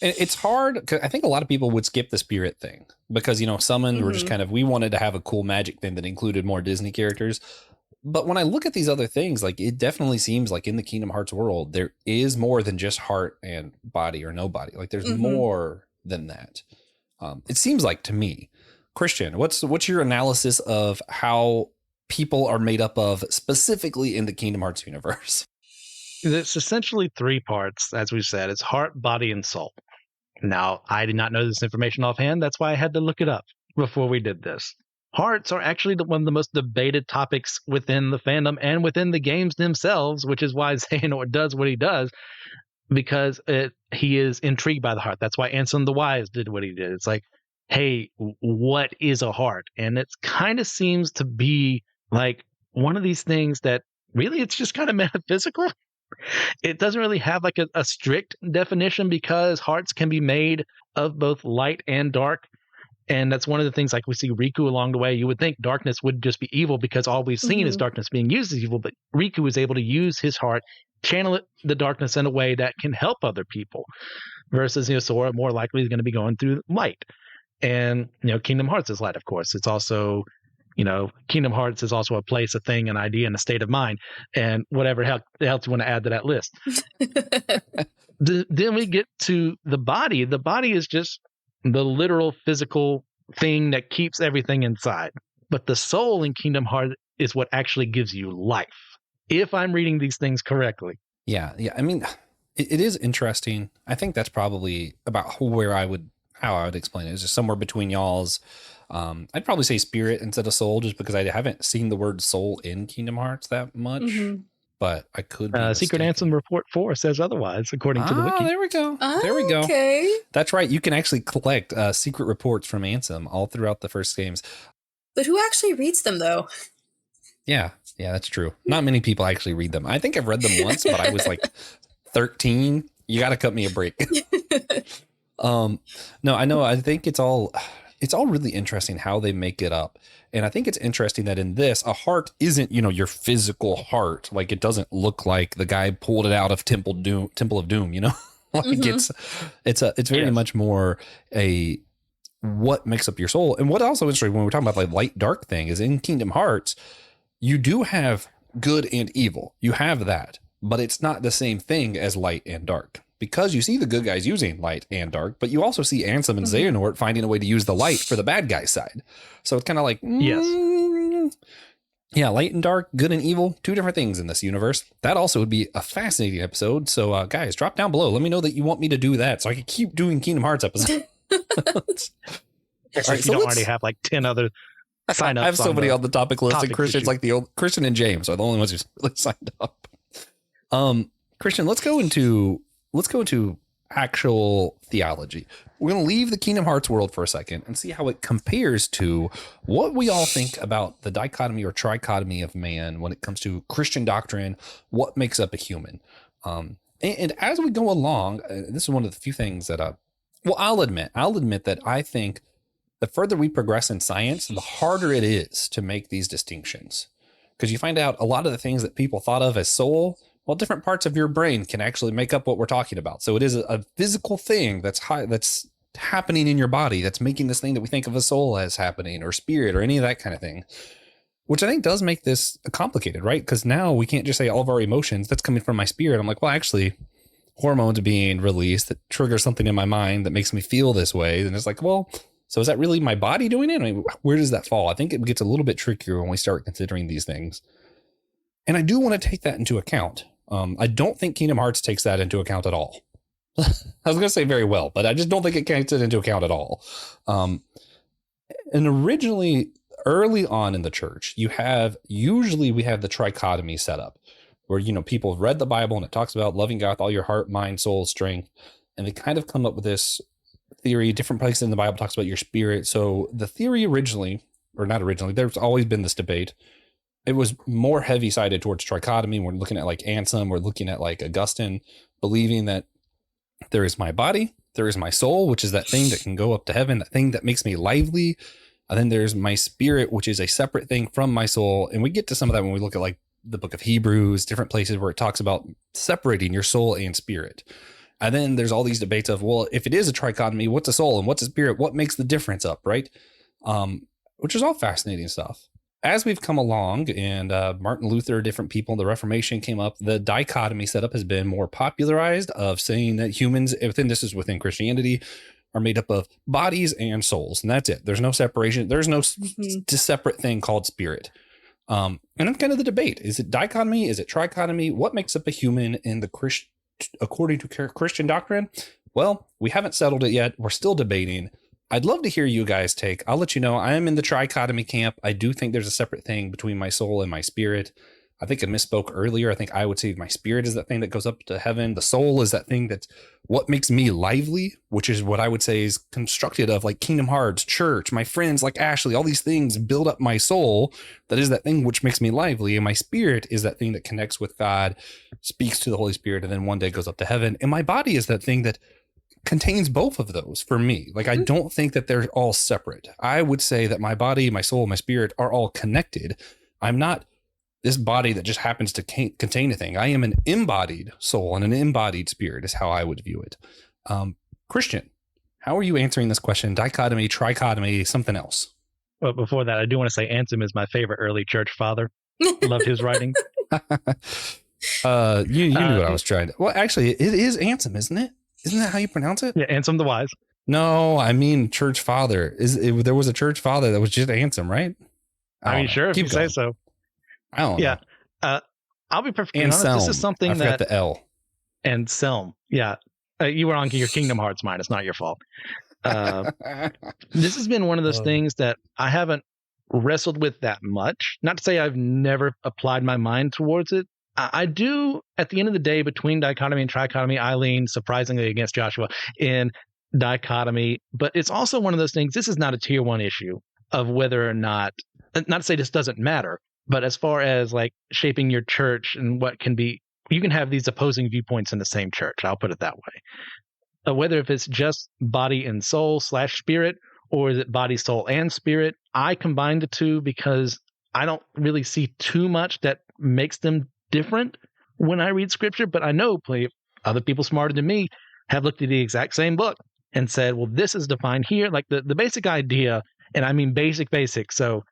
It's hard. 'Cause I think a lot of people would skip the spirit thing because, summoned, we're just we wanted to have a cool magic thing that included more Disney characters. But when I look at these other things, like it definitely seems like in the Kingdom Hearts world, there is more than just heart and body or no body. Like there's more than that. It seems like to me. Christian, what's your analysis of how people are made up of specifically in the Kingdom Hearts universe? It's essentially three parts, as we said. It's heart, body, and soul. Now, I did not know this information offhand. That's why I had to look it up before we did this. Hearts are actually one of the most debated topics within the fandom and within the games themselves, which is why Xehanort does what he does, because he is intrigued by the heart. That's why Ansem the Wise did what he did. It's like, hey, what is a heart? And it kind of seems to be like one of these things that really it's just kind of metaphysical. It doesn't really have like a strict definition because hearts can be made of both light and dark. And that's one of the things, like we see Riku along the way. You would think darkness would just be evil because all we've seen is darkness being used as evil. But Riku is able to use his heart, channel the darkness in a way that can help other people. Versus, Sora more likely is going to be going through light. And, Kingdom Hearts is light, of course. It's also, Kingdom Hearts is also a place, a thing, an idea, and a state of mind. And whatever else you want to add to that list. Then we get to the body. The body is just the literal physical thing that keeps everything inside. But the soul in Kingdom Hearts is what actually gives you life, if I'm reading these things correctly. Yeah. I mean, it is interesting. I think that's probably about how I would explain it. It's just somewhere between y'all's. I'd probably say spirit instead of soul, just because I haven't seen the word soul in Kingdom Hearts that much. But I could be Secret Ansem Report 4 says otherwise, according to the wiki. There we go. There we go. Okay. That's right. You can actually collect secret reports from Ansem all throughout the first games. But who actually reads them, though? Yeah, that's true. Not many people actually read them. I think I've read them once, but I was like 13. You got to cut me a break. No, I know. I think it's all really interesting how they make it up. And I think it's interesting that in this, a heart isn't, your physical heart. Like it doesn't look like the guy pulled it out of Temple of Doom, like it's very much more what makes up your soul. And what also is interesting when we're talking about like light dark thing is in Kingdom Hearts, you do have good and evil. You have that, but it's not the same thing as light and dark. Because you see the good guys using light and dark, but you also see Ansem and Xehanort finding a way to use the light for the bad guy side. So it's kind of like, yeah, light and dark, good and evil, two different things in this universe. That also would be a fascinating episode. So guys, drop down below. Let me know that you want me to do that so I can keep doing Kingdom Hearts episodes. If you don't already have like 10 other sign ups. I have somebody on the topic list, and Christian's like the old Christian and James are the only ones who really signed up. Christian, let's go into actual theology. We're going to leave the Kingdom Hearts world for a second and see how it compares to what we all think about the dichotomy or trichotomy of man when it comes to Christian doctrine, what makes up a human. And as we go along, this is one of the few things that, I'll admit that I think the further we progress in science, the harder it is to make these distinctions. Because you find out a lot of the things that people thought of as soul, well, different parts of your brain can actually make up what we're talking about. So it is a physical thing that's happening in your body that's making this thing that we think of as soul as happening, or spirit, or any of that kind of thing. Which I think does make this complicated, right? Because now we can't just say all of our emotions, that's coming from my spirit. I'm like, well, actually, hormones being released that trigger something in my mind that makes me feel this way. And it's like, well, so is that really my body doing it? I mean, where does that fall? I think it gets a little bit trickier when we start considering these things. And I do want to take that into account. I don't think Kingdom Hearts takes that into account at all. I was going to say very well, but I just don't think it takes it into account at all. And originally, early on in the church, we have the trichotomy set up where, people have read the Bible and it talks about loving God with all your heart, mind, soul, strength. And they kind of come up with this theory. Different places in the Bible talks about your spirit. So the theory there's always been this debate. It was more heavy sided towards trichotomy. We're looking at like Anselm, we're looking at like Augustine, believing that there is my body, there is my soul, which is that thing that can go up to heaven, that thing that makes me lively. And then there's my spirit, which is a separate thing from my soul. And we get to some of that when we look at like the book of Hebrews, different places where it talks about separating your soul and spirit. And then there's all these debates of, well, if it is a trichotomy, what's a soul and what's a spirit? What makes the difference up, right? Which is all fascinating stuff. As we've come along and Martin Luther, different people, the Reformation came up, the dichotomy setup has been more popularized of saying that humans, this is within Christianity, are made up of bodies and souls. And that's it. There's no separation. There's no separate thing called spirit. And that's kind of the debate. Is it dichotomy? Is it trichotomy? What makes up a human in the according to Christian doctrine? Well, we haven't settled it yet. We're still debating. I'd love to hear you guys take. I'll let you know. I am in the trichotomy camp. I do think there's a separate thing between my soul and my spirit. I think I misspoke earlier. I think I would say my spirit is that thing that goes up to heaven. The soul is that thing that's what makes me lively, which is what I would say is constructed of like Kingdom Hearts, church, my friends like Ashley, all these things build up my soul. That is that thing which makes me lively. And my spirit is that thing that connects with God, speaks to the Holy Spirit, and then one day goes up to heaven. And my body is that thing that contains both of those for me. Like, I don't think that they're all separate. I would say that my body, my soul, my spirit are all connected. I'm not this body that just happens to contain a thing. I am an embodied soul and an embodied spirit is how I would view it. Christian, how are you answering this question? Dichotomy, trichotomy, something else? Well, before that, I do want to say Anselm is my favorite early church father. Loved his writing. You knew what I was trying to. Well, actually, it is Anselm, isn't it? Isn't that how you pronounce it? Yeah, Anselm the Wise. No, I mean church father. There was a church father that was just Anselm, right? I mean, sure, if you say so. I don't know. Yeah. I'll be perfectly honest. This is something I forgot the L. Anselm. Yeah. You were on your Kingdom Hearts mind. It's not your fault. This has been one of those things that I haven't wrestled with that much. Not to say I've never applied my mind towards it. I do, at the end of the day, between dichotomy and trichotomy, I lean surprisingly against Joshua in dichotomy. But it's also one of those things, this is not a tier one issue of whether or not to say this doesn't matter, but as far as like shaping your church and what can be, you can have these opposing viewpoints in the same church. I'll put it that way. Whether if it's just body and soul / spirit, or is it body, soul, and spirit, I combine the two because I don't really see too much that makes them different when I read scripture, but I know other people smarter than me have looked at the exact same book and said, well, this is defined here. Like the basic idea, and I mean basic. So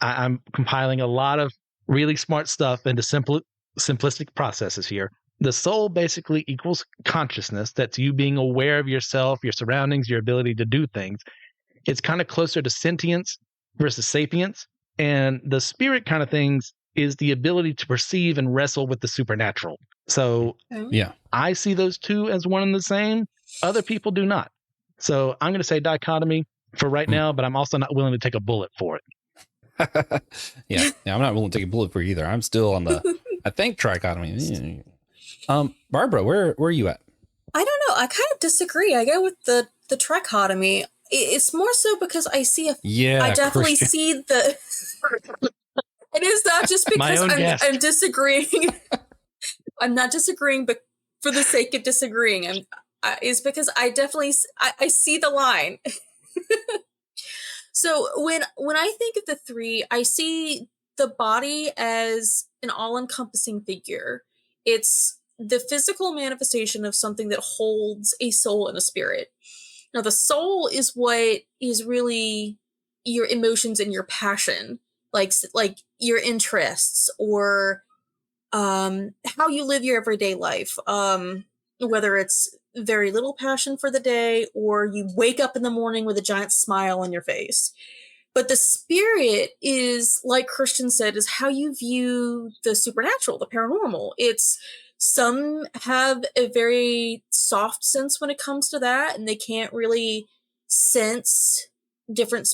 I'm compiling a lot of really smart stuff into simplistic processes here. The soul basically equals consciousness. That's you being aware of yourself, your surroundings, your ability to do things. It's kind of closer to sentience versus sapience. And the spirit kind of things is the ability to perceive and wrestle with the supernatural. So yeah, I see those two as one and the same. Other people do not. So I'm going to say dichotomy for right now, but I'm also not willing to take a bullet for it. Yeah, I'm not willing to take a bullet for it either. I'm still on the, I think, trichotomy. Barbara, where are you at? I don't know. I kind of disagree. I go with the trichotomy. It's more so because I see I definitely Christian. See the... It is not just because I'm disagreeing. I'm not disagreeing for the sake of disagreeing, is because I definitely I see the line. So when I think of the three, I see the body as an all-encompassing figure. It's the physical manifestation of something that holds a soul and a spirit. Now, the soul is what is really your emotions and your passion, like your interests, or how you live your everyday life. Whether it's very little passion for the day, or you wake up in the morning with a giant smile on your face. But the spirit is, like Christian said, is how you view the supernatural, the paranormal. It's, some have a very soft sense when it comes to that, and they can't really sense different,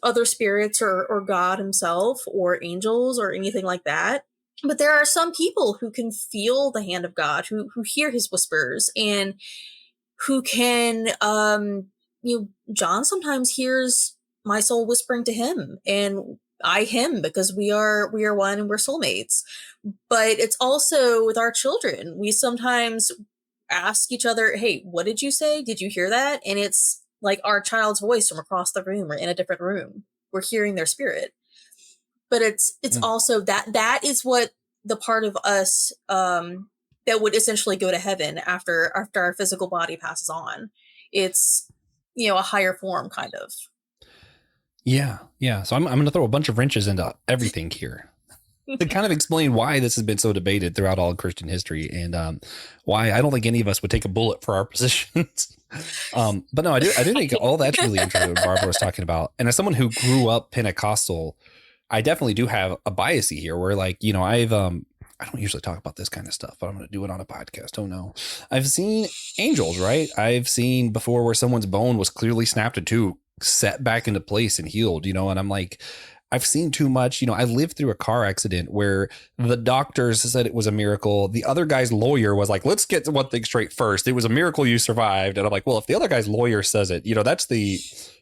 other spirits or God himself or angels or anything like that. But there are some people who can feel the hand of God, who hear his whispers, and who can, John sometimes hears my soul whispering to him, and I him, because we are one and we're soulmates. But it's also with our children. We sometimes ask each other, hey, what did you say? Did you hear that? And it's like our child's voice from across the room or in a different room. We're hearing their spirit. But it's also that is what the part of us that would essentially go to heaven after our physical body passes on. It's, a higher form kind of. Yeah. So I'm going to throw a bunch of wrenches into everything here to kind of explain why this has been so debated throughout all of Christian history, and why I don't think any of us would take a bullet for our positions. But no, I do think all that's really interesting what Barbara was talking about. And as someone who grew up Pentecostal, I definitely do have a bias here where, like, I don't usually talk about this kind of stuff, but I'm going to do it on a podcast. Oh no. I've seen angels, right? I've seen before where someone's bone was clearly snapped in two, set back into place and healed, and I'm like, I've seen too much. I lived through a car accident where the doctors said it was a miracle. The other guy's lawyer was like, let's get one thing straight first. It was a miracle you survived. And I'm like, well, if the other guy's lawyer says it, that's the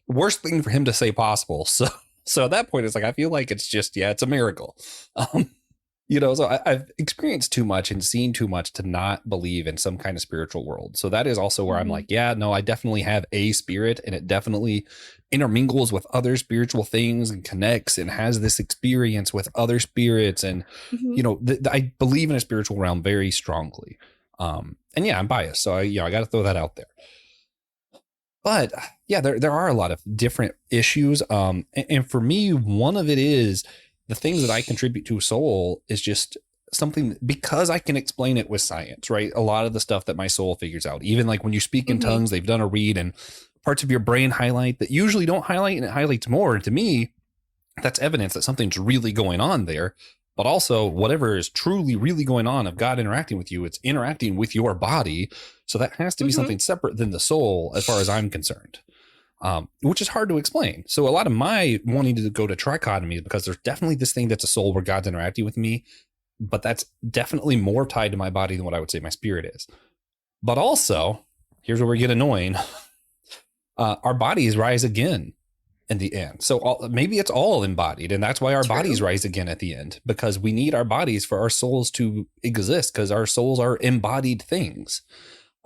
worst thing for him to say possible. So at that point, it's like, I feel like it's just, it's a miracle. So I've experienced too much and seen too much to not believe in some kind of spiritual world. So that is also where I'm like, I definitely have a spirit, and it definitely intermingles with other spiritual things and connects and has this experience with other spirits. And, I believe in a spiritual realm very strongly. And I'm biased. So I got to throw that out there. But there are a lot of different issues. And for me, one of it is the things that I contribute to soul is just something, because I can explain it with science, right? A lot of the stuff that my soul figures out, even like when you speak in tongues, they've done a read and parts of your brain highlight that usually don't highlight, and it highlights more. And to me, that's evidence that something's really going on there. But also, whatever is truly, really going on of God interacting with you, it's interacting with your body. So that has to be something separate than the soul, as far as I'm concerned, which is hard to explain. So a lot of my wanting to go to trichotomy is because there's definitely this thing that's a soul where God's interacting with me, but that's definitely more tied to my body than what I would say my spirit is. But also, here's where we get annoying. Our bodies rise again in the end. So maybe it's all embodied, and that's why our bodies rise again at the end, because we need our bodies for our souls to exist, because our souls are embodied things.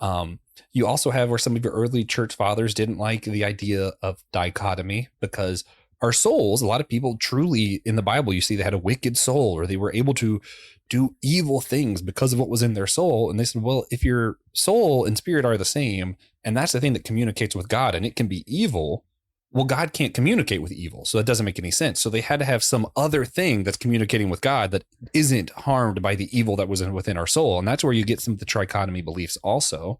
You also have where some of your early church fathers didn't like the idea of dichotomy, because our souls, a lot of people truly in the Bible, you see they had a wicked soul, or they were able to do evil things because of what was in their soul. And they said, well, if your soul and spirit are the same, and that's the thing that communicates with God, and it can be evil, well, God can't communicate with evil. So that doesn't make any sense. So they had to have some other thing that's communicating with God that isn't harmed by the evil that was within our soul. And that's where you get some of the trichotomy beliefs also.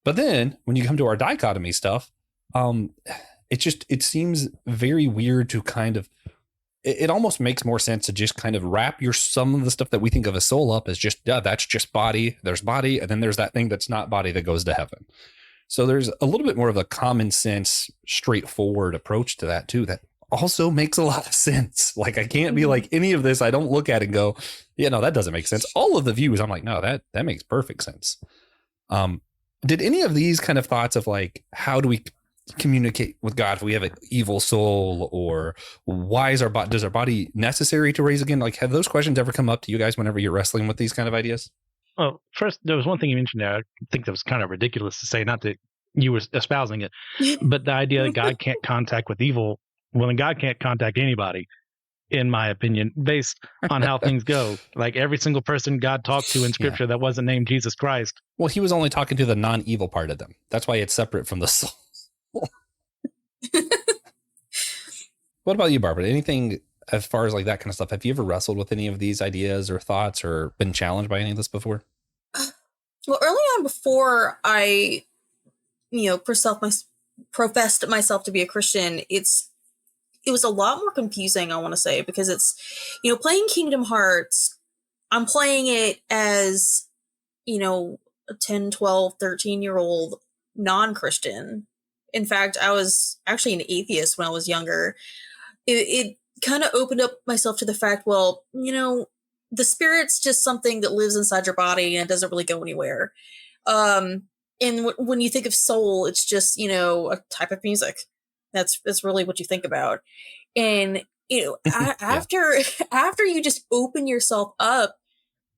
But then when you come to our dichotomy stuff, it seems very weird to kind of, it almost makes more sense to just kind of wrap some of the stuff that we think of as soul up as just, that's just body. There's body. And then there's that thing that's not body that goes to heaven. So there's a little bit more of a common sense, straightforward approach to that too. That also makes a lot of sense. Like, I can't be like, any of this I don't look at and go, yeah, no, that doesn't make sense. All of the views, I'm like, no, that makes perfect sense. Did any of these kind of thoughts of like, how do we communicate with God if we have an evil soul, or why is does our body necessary to raise again? Like, have those questions ever come up to you guys whenever you're wrestling with these kind of ideas? Well, first, there was one thing you mentioned there. I think that was kind of ridiculous to say, not that you were espousing it, but the idea that God can't contact with evil. Well, then God can't contact anybody, in my opinion, based on how things go. Like every single person God talked to in Scripture that wasn't named Jesus Christ. Well, he was only talking to the non-evil part of them. That's why it's separate from the soul. What about you, Barbara? Anything as far as like that kind of stuff? Have you ever wrestled with any of these ideas or thoughts or been challenged by any of this before? Well, early on, before I, professed myself to be a Christian, it was a lot more confusing, I want to say, because it's, playing Kingdom Hearts, I'm playing it as, a 10, 12, 13-year-old non-Christian. In fact, I was actually an atheist when I was younger. It kind of opened up myself to the fact, well, the spirit's just something that lives inside your body and it doesn't really go anywhere. And when you think of soul, it's just, a type of music. That's really what you think about. And, after you just open yourself up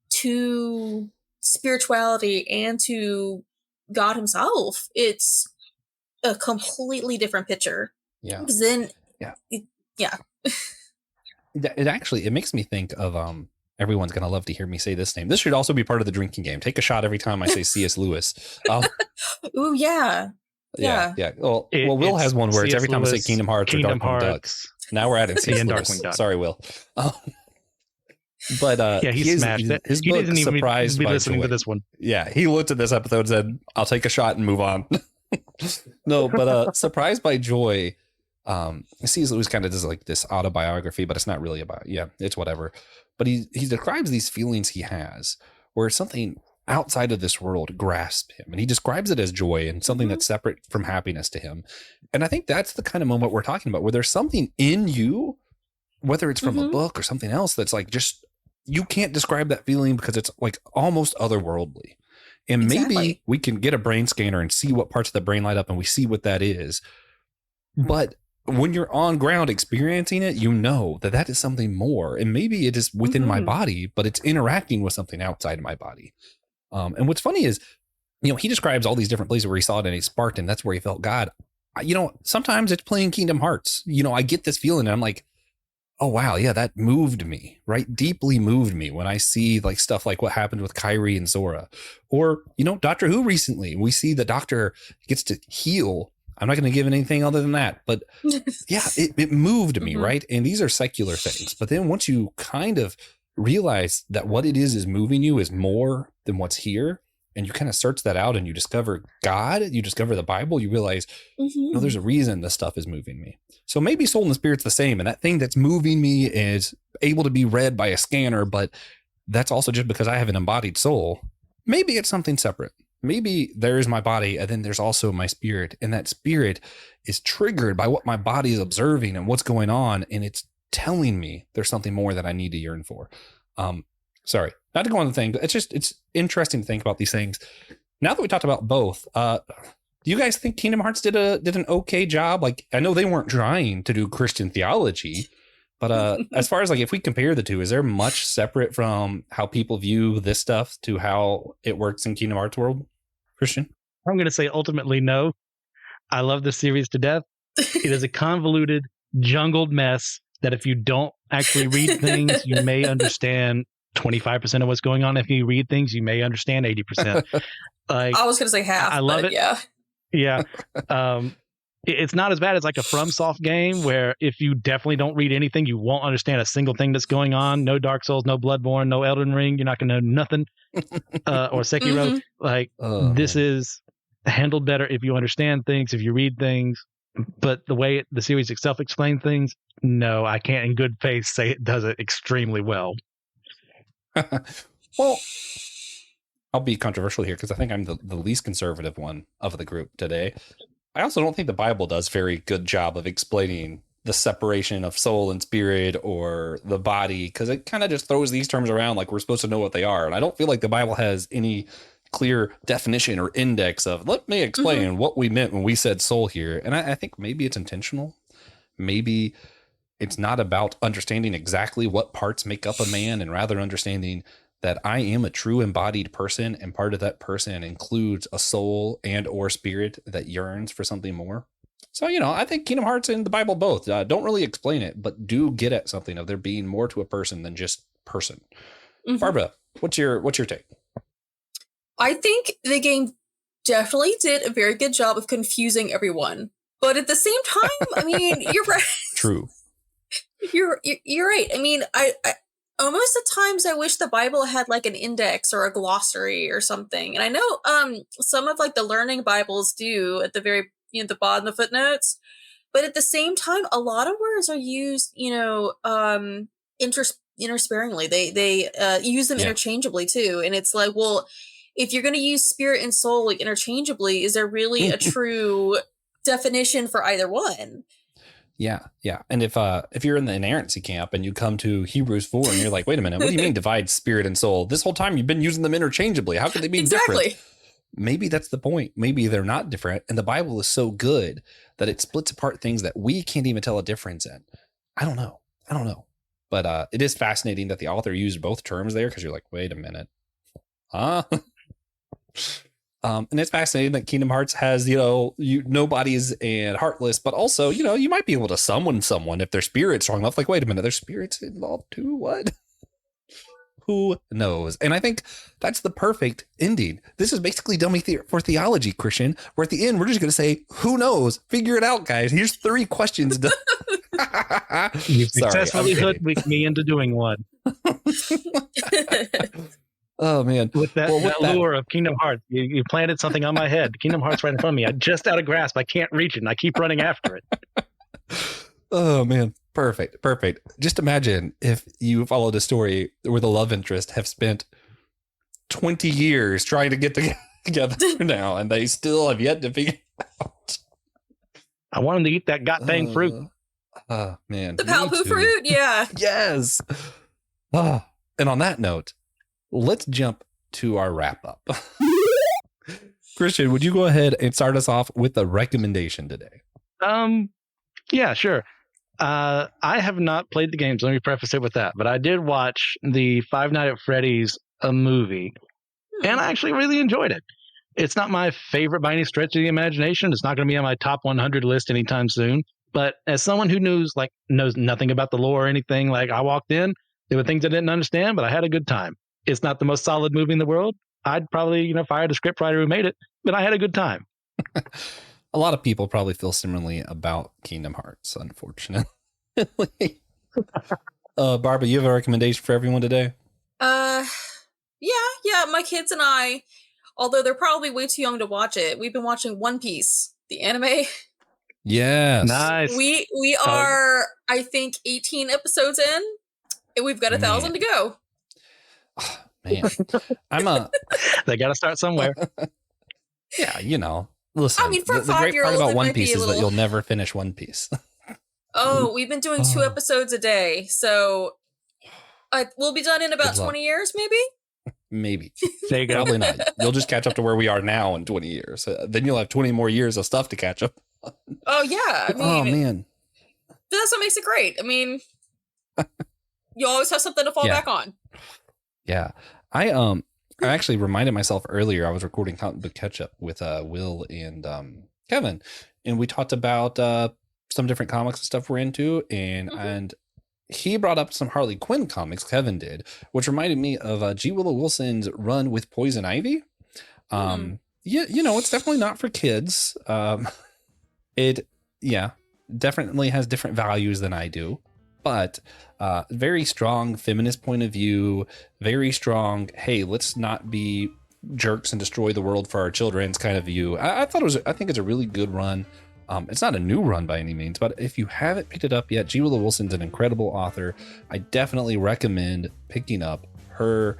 to spirituality and to God himself, it's a completely different picture. Yeah. Because then, It actually, it makes me think of, everyone's going to love to hear me say this name. This should also be part of the drinking game. Take a shot every time I say C.S. Lewis. Ooh, yeah. Yeah. Well, Will has one where it's every time I say Kingdom Hearts or Darkwing Ducks. Now we're adding C.S. Lewis. Sorry, Will. But he smashed it. His he book, didn't even Surprised be by listening Joy. to this one. Yeah, he looked at this episode and said, I'll take a shot and move on. No, but Surprised by Joy, C.S. Lewis kind of does like this autobiography, but it's not really about, it's whatever. But he describes these feelings he has where something outside of this world grasps him. And he describes it as joy and something that's separate from happiness to him. And I think that's the kind of moment we're talking about, where there's something in you, whether it's from a book or something else, that's like just, you can't describe that feeling because it's like almost otherworldly. And maybe we can get a brain scanner and see what parts of the brain light up and we see what that is. But when you're on ground experiencing it, that is something more. And maybe it is within my body, but it's interacting with something outside of my body. And what's funny is, he describes all these different places where he saw it and he sparked, and that's where he felt God. Sometimes it's playing Kingdom Hearts. I get this feeling and I'm like, oh, wow. Yeah, that moved me, right? Deeply moved me when I see like stuff like what happened with Kyrie and Zora, or, Doctor Who recently, we see the Doctor gets to heal. I'm not going to give anything other than that, but yeah, it moved me, right? And these are secular things. But then once you kind of realize that what it is moving you is more than what's here, and you kind of search that out and you discover God, you discover the Bible, you realize, there's a reason this stuff is moving me. So maybe soul and spirit's the same, and that thing that's moving me is able to be read by a scanner, but that's also just because I have an embodied soul. Maybe it's something separate. Maybe there's my body and then there's also my spirit, and that spirit is triggered by what my body is observing and what's going on, and it's telling me there's something more that I need to yearn for. Sorry, not to go on the thing, but it's interesting to think about these things. Now that we talked about both, do you guys think Kingdom Hearts did an okay job? Like, I know they weren't trying to do Christian theology, but as far as like, if we compare the two, is there much separate from how people view this stuff to how it works in Kingdom Hearts world? Christian? I'm going to say ultimately no. I love this series to death. It is a convoluted, jungled mess that if you don't actually read things, you may understand 25% of what's going on. If you read things, you may understand 80%. Like, I was going to say half. I love it. Yeah. It's not as bad as like a FromSoft game where if you definitely don't read anything, you won't understand a single thing that's going on. No Dark Souls, no Bloodborne, no Elden Ring. You're not going to know nothing. Or Sekiro. This is handled better if you understand things, if you read things. But the way the series itself explains things, no, I can't in good faith say it does it extremely well. Well, I'll be controversial here because I think I'm the least conservative one of the group today. I also don't think the Bible does a very good job of explaining the separation of soul and spirit or the body, because it kind of just throws these terms around like we're supposed to know what they are. And I don't feel like the Bible has any clear definition or index of, let me explain what we meant when we said soul here. And I think maybe it's intentional. Maybe it's not about understanding exactly what parts make up a man, and rather understanding that I am a true embodied person, and part of that person includes a soul and or spirit that yearns for something more. So, I think Kingdom Hearts and the Bible both don't really explain it, but do get at something of there being more to a person than just person. Mm-hmm. Barbara, what's your take? I think the game definitely did a very good job of confusing everyone. But at the same time, I mean, you're right. True. You're right. I mean, I most of the times I wish the Bible had like an index or a glossary or something. And I know some of like the learning Bibles do at the very the bottom of the footnotes. But at the same time, a lot of words are used, intersparingly. They use them interchangeably too. And it's like, well, if you're going to use spirit and soul like interchangeably, is there really a true definition for either one? Yeah. And if you're in the inerrancy camp and you come to Hebrews 4 and you're like, wait a minute, what do you mean divide spirit and soul? This whole time you've been using them interchangeably. How could they be different? Maybe that's the point. Maybe they're not different. And the Bible is so good that it splits apart things that we can't even tell a difference in. I don't know. But it is fascinating that the author used both terms there, because you're like, wait a minute. Huh? And it's fascinating that Kingdom Hearts has, nobodies and heartless, but also, you might be able to summon someone if their spirit's strong enough. Like, wait a minute, their spirit's involved too? What? Who knows? And I think that's the perfect ending. This is basically dummy for theology, Christian, where at the end, we're just going to say, who knows? Figure it out, guys. Here's 3 questions. You successfully hoodwinked me into doing one. Oh, man. With that lure of Kingdom Hearts, you planted something on my head. Kingdom Hearts right in front of me. I'm just out of grasp. I can't reach it, and I keep running after it. Oh, man. Perfect. Just imagine if you followed a story where the love interest have spent 20 years trying to get together now, and they still have yet to figure it out. I want them to eat that dang fruit. Oh, man. The Palpu fruit? Yeah. Yes. And on that note, let's jump to our wrap up. Christian, would you go ahead and start us off with a recommendation today? Yeah, sure. I have not played the games. Let me preface it with that. But I did watch the Five Nights at Freddy's movie, and I actually really enjoyed it. It's not my favorite by any stretch of the imagination. It's not going to be on my top 100 list anytime soon. But as someone who knows nothing about the lore or anything, like I walked in, there were things I didn't understand, but I had a good time. It's not the most solid movie in the world. I'd probably, fire the scriptwriter who made it, but I had a good time. A lot of people probably feel similarly about Kingdom Hearts, unfortunately. Barbara, you have a recommendation for everyone today? Yeah. My kids and I, although they're probably way too young to watch it, we've been watching One Piece, the anime. Yes. Nice. We are, I think, 18 episodes in, and we've got 1,000 to go. Oh, man, they got to start somewhere. Yeah, listen. I mean, for the great part about One Piece is that you'll never finish One Piece. We've been doing 2 episodes a day, so we'll be done in about 20 years, maybe. Maybe. There you go. Probably not. You'll just catch up to where we are now in 20 years. Then you'll have 20 more years of stuff to catch up on. Oh yeah, I mean, oh man, that's what makes it great. I mean, you always have something to fall back on. Yeah, I actually reminded myself earlier. I was recording Comic Book Catch Up with Will and Kevin, and we talked about some different comics and stuff we're into, and he brought up some Harley Quinn comics. Kevin did, which reminded me of G. Willow Wilson's run with Poison Ivy. Yeah, it's definitely not for kids. It definitely has different values than I do. But very strong feminist point of view, very strong, hey, let's not be jerks and destroy the world for our children's kind of view. I think it's a really good run. It's not a new run by any means, but if you haven't picked it up yet, G. Willow Wilson's an incredible author. I definitely recommend picking up her,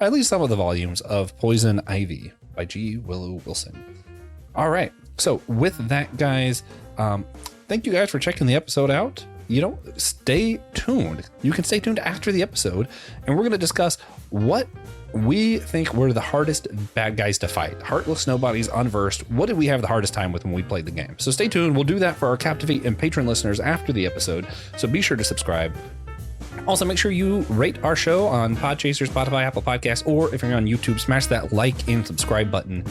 at least some of the volumes of Poison Ivy by G. Willow Wilson. All right. So with that, guys, thank you guys for checking the episode out. Stay tuned. You can stay tuned after the episode, and we're going to discuss what we think were the hardest bad guys to fight. Heartless nobodies, unversed. What did we have the hardest time with when we played the game? So stay tuned. We'll do that for our Captivate and Patron listeners after the episode. So be sure to subscribe. Also, make sure you rate our show on Podchaser, Spotify, Apple Podcasts, or if you're on YouTube, smash that like and subscribe button.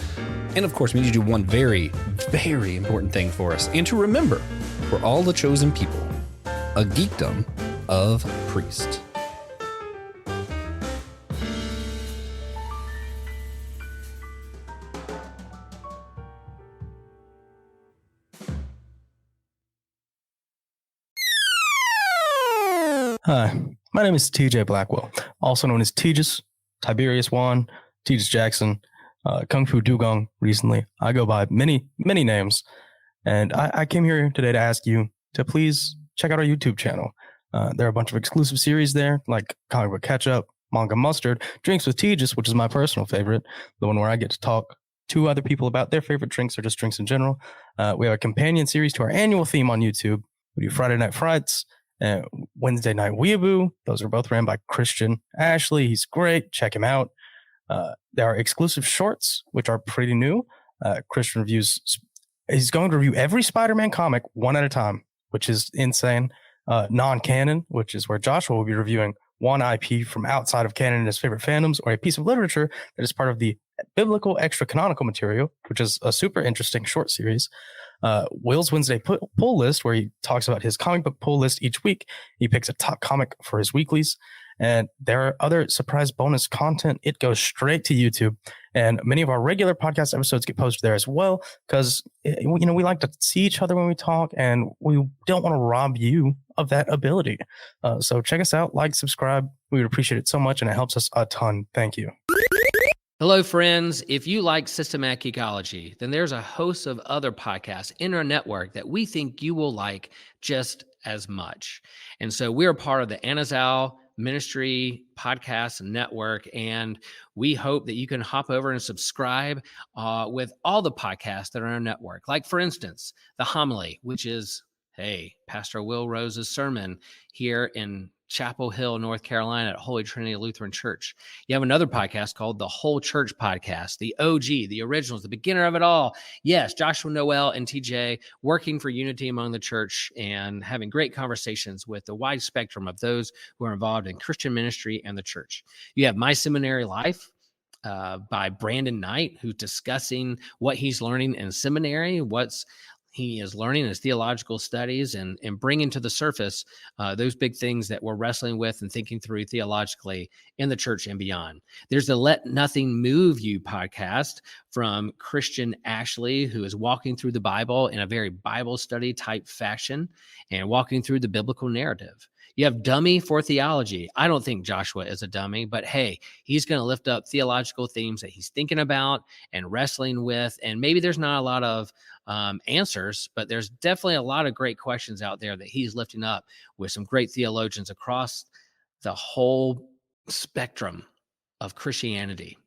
And of course, we need you to do one very, very important thing for us. And to remember, we're all the chosen people, a geekdom of priest. Hi, my name is TJ Blackwell, also known as Tejas, Tiberius Wan, Tejas Jackson, Kung Fu Dugong recently. I go by many names, and I came here today to ask you to please check out our YouTube channel. There are a bunch of exclusive series there, like Comic Book Ketchup, Manga Mustard, Drinks with Tejas, which is my personal favorite, the one where I get to talk to other people about their favorite drinks or just drinks in general. We have a companion series to our annual theme on YouTube. We do Friday Night Frights, Wednesday Night Weeaboo. Those are both ran by Christian Ashley. He's great. Check him out. There are exclusive shorts, which are pretty new. Christian reviews. He's going to review every Spider-Man comic one at a time, which is insane. Non-canon, which is where Joshua will be reviewing one IP from outside of canon in his favorite fandoms, or a piece of literature that is part of the biblical extra canonical material, which is a super interesting short series. Will's Wednesday pull list, where he talks about his comic book pull list each week. He picks a top comic for his weeklies, and there are other surprise bonus content. It goes straight to YouTube, and many of our regular podcast episodes get posted there as well, because we like to see each other when we talk, and we don't want to rob you of that ability. So check us out, like, subscribe. We would appreciate it so much, and it helps us a ton. Thank you. Hello, friends. If you like systematic geekology, then there's a host of other podcasts in our network that we think you will like just as much. And so we're part of the Anazao Ministry podcast network, and we hope that you can hop over and subscribe with all the podcasts that are on our network. Like, for instance, The Homily, which is, Pastor Will Rose's sermon here in Chapel Hill, North Carolina at Holy Trinity Lutheran Church. You have another podcast called The Whole Church Podcast, the OG, the originals, the beginner of it all. Yes, Joshua, Noel, and TJ working for unity among the church and having great conversations with the wide spectrum of those who are involved in Christian ministry and the church. You have My Seminary Life by Brandon Knight, who's discussing what he's learning in seminary, he is learning his theological studies and bringing to the surface those big things that we're wrestling with and thinking through theologically in the church and beyond. There's the Let Nothing Move You podcast from Christian Ashley, who is walking through the Bible in a very Bible study type fashion and walking through the biblical narrative. You have Dummy for Theology. I don't think Joshua is a dummy, but hey, he's going to lift up theological themes that he's thinking about and wrestling with. And maybe there's not a lot of answers, but there's definitely a lot of great questions out there that he's lifting up with some great theologians across the whole spectrum of Christianity.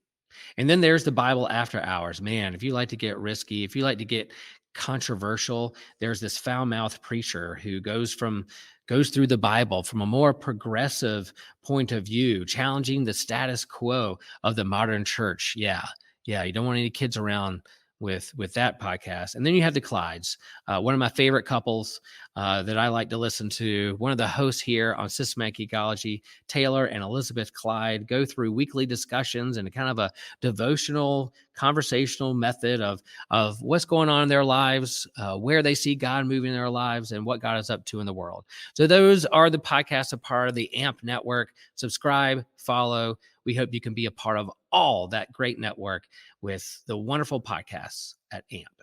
And then there's the Bible After Hours. Man, if you like to get risky, if you like to get controversial, there's this foul-mouthed preacher who goes through the Bible from a more progressive point of view, challenging the status quo of the modern church. Yeah, you don't want any kids around with that podcast. And then you have the Clydes, one of my favorite couples that I like to listen to. One of the hosts here on Systematic Geekology, Taylor and Elizabeth Clyde, go through weekly discussions and kind of a devotional, conversational method of what's going on in their lives, where they see God moving in their lives, and what God is up to in the world. So those are the podcasts, a part of the AMP network. Subscribe, follow. We hope you can be a part of all that great network with the wonderful podcasts at AMP.